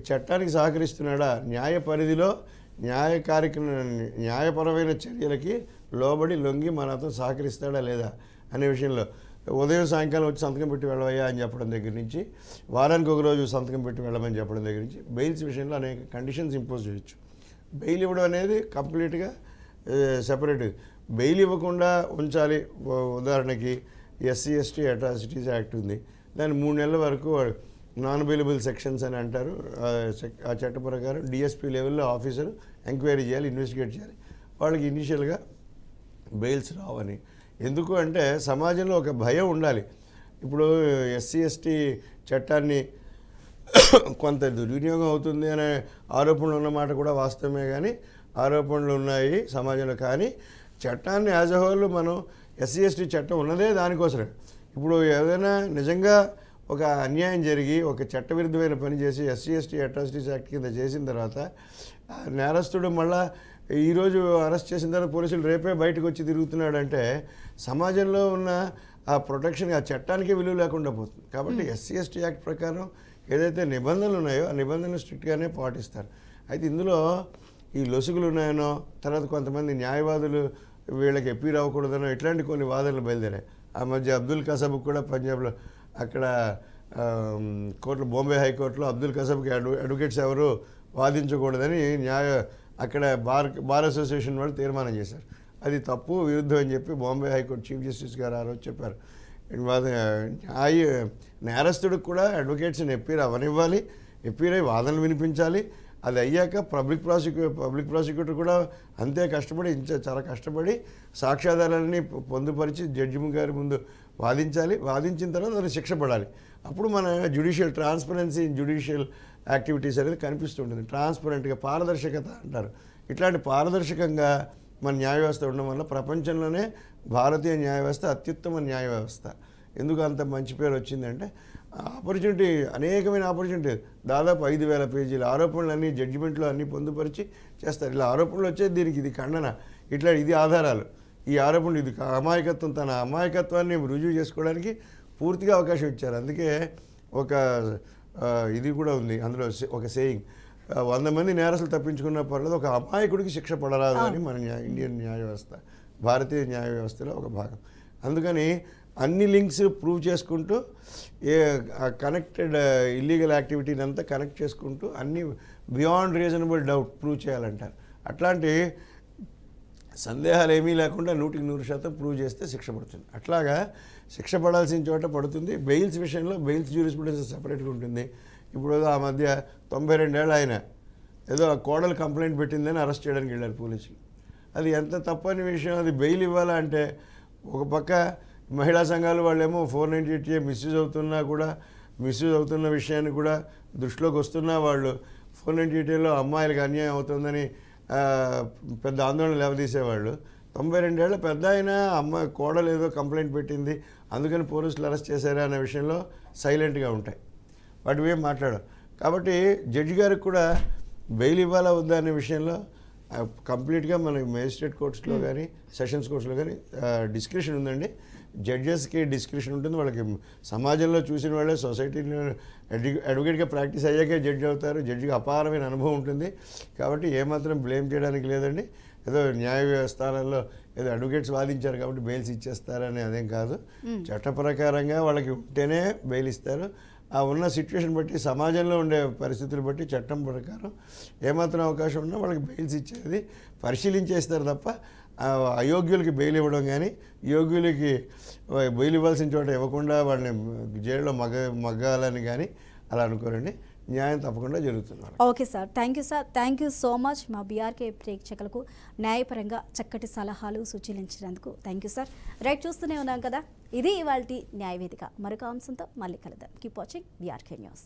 చట్టానికి సహకరిస్తున్నాడా, న్యాయ పరిధిలో న్యాయపరమైన చర్యలకి లోబడి లొంగి మన అతను సహకరిస్తాడా లేదా అనే విషయంలో ఉదయం సాయంకాలం వచ్చి సంతకం పెట్టి వెళ్ళవయ్యా అని చెప్పడం దగ్గర నుంచి, వారానికి ఒక రోజు సంతకం పెట్టి వెళ్ళమని చెప్పడం దగ్గర నుంచి బెయిల్స్ విషయంలో అనేక కండిషన్స్ ఇంపోజ్ చేయొచ్చు. బెయిల్ ఇవ్వడం అనేది కంప్లీట్గా సెపరేట్. బెయిల్ ఇవ్వకుండా ఉంచాలి. ఉదాహరణకి SC/ST అట్రాసిటీస్ యాక్ట్ ఉంది. దాన్ని 3 నెలల వరకు నాన్ బెయిలబుల్ సెక్షన్స్ అని అంటారు. ఆ చట్ట ప్రకారం DSP లెవెల్లో ఆఫీసర్ ఎంక్వైరీ చేయాలి, ఇన్వెస్టిగేట్ చేయాలి. వాళ్ళకి ఇనిషియల్గా బెయిల్స్ రావని. ఎందుకు అంటే సమాజంలో ఒక భయం ఉండాలి. ఇప్పుడు SC/ST చట్టాన్ని కొంత దుర్వినియోగం అవుతుంది అనే ఆరోపణలు ఉన్నమాట కూడా వాస్తవమే. కానీ ఆరోపణలు ఉన్నాయి సమాజంలో. కానీ చట్టాన్ని యాజ్ ఎ హోల్ మనం SC/ST చట్టం ఉన్నదే దానికోసమే. ఇప్పుడు ఏదైనా నిజంగా ఒక అన్యాయం జరిగి ఒక చట్టవిరుద్ధమైన పని చేసి SC/ST అట్రాసిటీస్ యాక్ట్ కింద చేసిన తర్వాత నేరస్తుడు మళ్ళా ఈరోజు అరెస్ట్ చేసిన తర్వాత పోలీసులు రేపే బయటకు వచ్చి తిరుగుతున్నాడంటే సమాజంలో ఉన్న ఆ ప్రొటెక్షన్, ఆ చట్టానికి విలువ లేకుండా పోతుంది. కాబట్టి SC/ST యాక్ట్ ప్రకారం ఏదైతే నిబంధనలు ఉన్నాయో ఆ నిబంధనలు స్ట్రిక్ట్గానే పాటిస్తారు. అయితే ఇందులో ఈ లొసుగులు ఉన్నాయనో, తర్వాత కొంతమంది న్యాయవాదులు వీళ్ళకి ఎప్పీర్ అవ్వకూడదనో ఇట్లాంటి కొన్ని వాదనలు బయలుదేరాయి. ఆ మధ్య అబ్దుల్ కసబ్ కూడా పంజాబ్లో అక్కడ కోర్టులో, బాంబే హైకోర్టులో అబ్దుల్ కసబ్కి అడ్వకేట్స్ ఎవరు వాదించకూడదని అక్కడ బార్ అసోసియేషన్ వాళ్ళు తీర్మానం చేశారు. అది తప్పు, విరుద్ధం అని చెప్పి బాంబే హైకోర్టు చీఫ్ జస్టిస్ గారు ఆ రోజు చెప్పారు. నేరస్తుడికి కూడా అడ్వకేట్స్ని ఎప్పీర్ అవనివ్వాలి, ఎప్పీర్ అయి వాదనలు వినిపించాలి. అది అయ్యాక పబ్లిక్ ప్రాసిక్యూటర్ కూడా అంతే కష్టపడి, చాలా కష్టపడి సాక్ష్యాధారాలని పొందుపరిచి జడ్జి గారి ముందు వాదించాలి. వాదించిన తర్వాత దానికి శిక్ష పడాలి. అప్పుడు మన ట్రాన్స్పరెన్సీ ఇన్ జ్యుడిషియల్ యాక్టివిటీస్ అనేది కనిపిస్తుంటుంది. ట్రాన్స్పరెంట్గా, పారదర్శకత అంటారు. ఇట్లాంటి పారదర్శకంగా మన న్యాయ వ్యవస్థ ఉండడం వల్ల ప్రపంచంలోనే భారతీయ న్యాయ వ్యవస్థ అత్యుత్తమ న్యాయ వ్యవస్థ. ఎందుకు అంత మంచి పేరు వచ్చిందంటే ఆపర్చునిటీ, అనేకమైన ఆపర్చునిటీ, దాదాపు 5,000 పేజీల ఆరోపణలన్నీ జడ్జిమెంట్లో అన్నీ పొందుపరిచి చేస్తారు. ఇలా ఆరోపణలు వచ్చేది దీనికి ఇది ఖండన, ఇది ఆధారాలు. ఈ ఆరోపణలు ఇది అమాయకత్వం, తన అమాయకత్వాన్ని రుజువు చేసుకోవడానికి పూర్తిగా అవకాశం ఇచ్చారు. అందుకే ఒక ఇది కూడా ఉంది అందులో ఒక సేయింగ్, 100 మంది నేరస్తులు తప్పించుకున్న పర్లేదు, ఒక అమాయకుడికి శిక్ష పడరాదు అని మన ఇండియన్ న్యాయ వ్యవస్థ, భారతీయ న్యాయ వ్యవస్థలో ఒక భాగం. అందుకని అన్ని లింక్స్ ప్రూవ్ చేసుకుంటూ కనెక్టెడ్ ఇల్లీగల్ యాక్టివిటీని అంతా కనెక్ట్ చేసుకుంటూ అన్ని బియాండ్ రీజనబుల్ డౌట్ ప్రూవ్ చేయాలంటారు. అట్లాంటి సందేహాలు ఏమీ లేకుండా 100% ప్రూవ్ చేస్తే శిక్ష పడుతుంది. అట్లాగా శిక్ష పడాల్సిన చోట పడుతుంది. బెయిల్స్ విషయంలో బెయిల్స్ జ్యూరిస్ప్రుడెన్స్ సెపరేట్గా ఉంటుంది. ఇప్పుడు ఆ మధ్య 92 ఏళ్ళు ఆయన ఏదో కోడలు కంప్లైంట్ పెట్టిందని అరెస్ట్ చేయడానికి వెళ్ళారు పోలీసులు. అది ఎంత తప్పని విషయం. అది బెయిల్ ఇవ్వాలా అంటే ఒక పక్క మహిళా సంఘాలు వాళ్ళేమో 498 మిస్యూజ్ అవుతున్న విషయాన్ని కూడా దృష్టిలోకి వస్తున్నా వాళ్ళు 498లో అమ్మాయిలకు అన్యాయం అవుతుందని పెద్ద ఆందోళన లేవదీసేవాళ్ళు. 92 ఏళ్ల పెద్ద అయినా అమ్మాయి కోడలు ఏదో కంప్లైంట్ పెట్టింది అందుకని పోలీసులు అరెస్ట్ చేశారా అనే విషయంలో సైలెంట్గా ఉంటాయి, వాటి ఏం మాట్లాడరు. కాబట్టి జడ్జి గారికి కూడా బెయిల్ ఇవ్వాలా వద్దా అనే విషయంలో కంప్లీట్గా మనకి మేజిస్ట్రేట్ కోర్ట్స్లో కానీ సెషన్స్ కోర్ట్స్లో కానీ డిస్క్రిప్షన్ ఉందండి. జడ్జెస్కి డిస్క్రిప్షన్ ఉంటుంది. వాళ్ళకి సమాజంలో చూసిన వాళ్ళే సొసైటీలో అడ్వకేట్గా ప్రాక్టీస్ అయ్యాకే జడ్జి అవుతారు. జడ్జికి అపారమైన అనుభవం ఉంటుంది. కాబట్టి ఏమాత్రం బ్లేమ్ చేయడానికి లేదండి. ఏదో న్యాయ వ్యవస్థలలో ఏదో అడ్వకేట్స్ వాదించారు కాబట్టి బెయిల్స్ ఇచ్చేస్తారని అదేం కాదు. చట్ట ప్రకారంగా వాళ్ళకి ఉంటేనే బెయిల్ ఇస్తారు. ఆ ఉన్న సిచ్యువేషన్ బట్టి సమాజంలో ఉండే పరిస్థితులు బట్టి చట్టం ప్రకారం ఏమాత్రం అవకాశం ఉన్నా వాళ్ళకి బెయిల్స్ ఇచ్చేది పరిశీలించేస్తారు తప్ప అయోగ్యులకి బెయిల్ ఇవ్వడం కానీ యోగ్యులకి బెయిల్ ఇవ్వాల్సిన చోట ఇవ్వకుండా వాళ్ళని జైల్లో మగ్గాలని కానీ అలా అనుకోరండి. న్యాయం తప్పకుండా జరుగుతుంది. Okay sir, thank you so much. మా బీఆర్కే ప్రేక్షకులకు న్యాయపరంగా చక్కటి సలహాలు సూచించినందుకు థ్యాంక్ యూ సార్. రైట్, చూస్తూనే ఉన్నాం కదా, ఇది ఇవాల్టి న్యాయవేదిక. మరొక అంశంతో మళ్ళీ కలుద్దాం. Keep watching BRK news.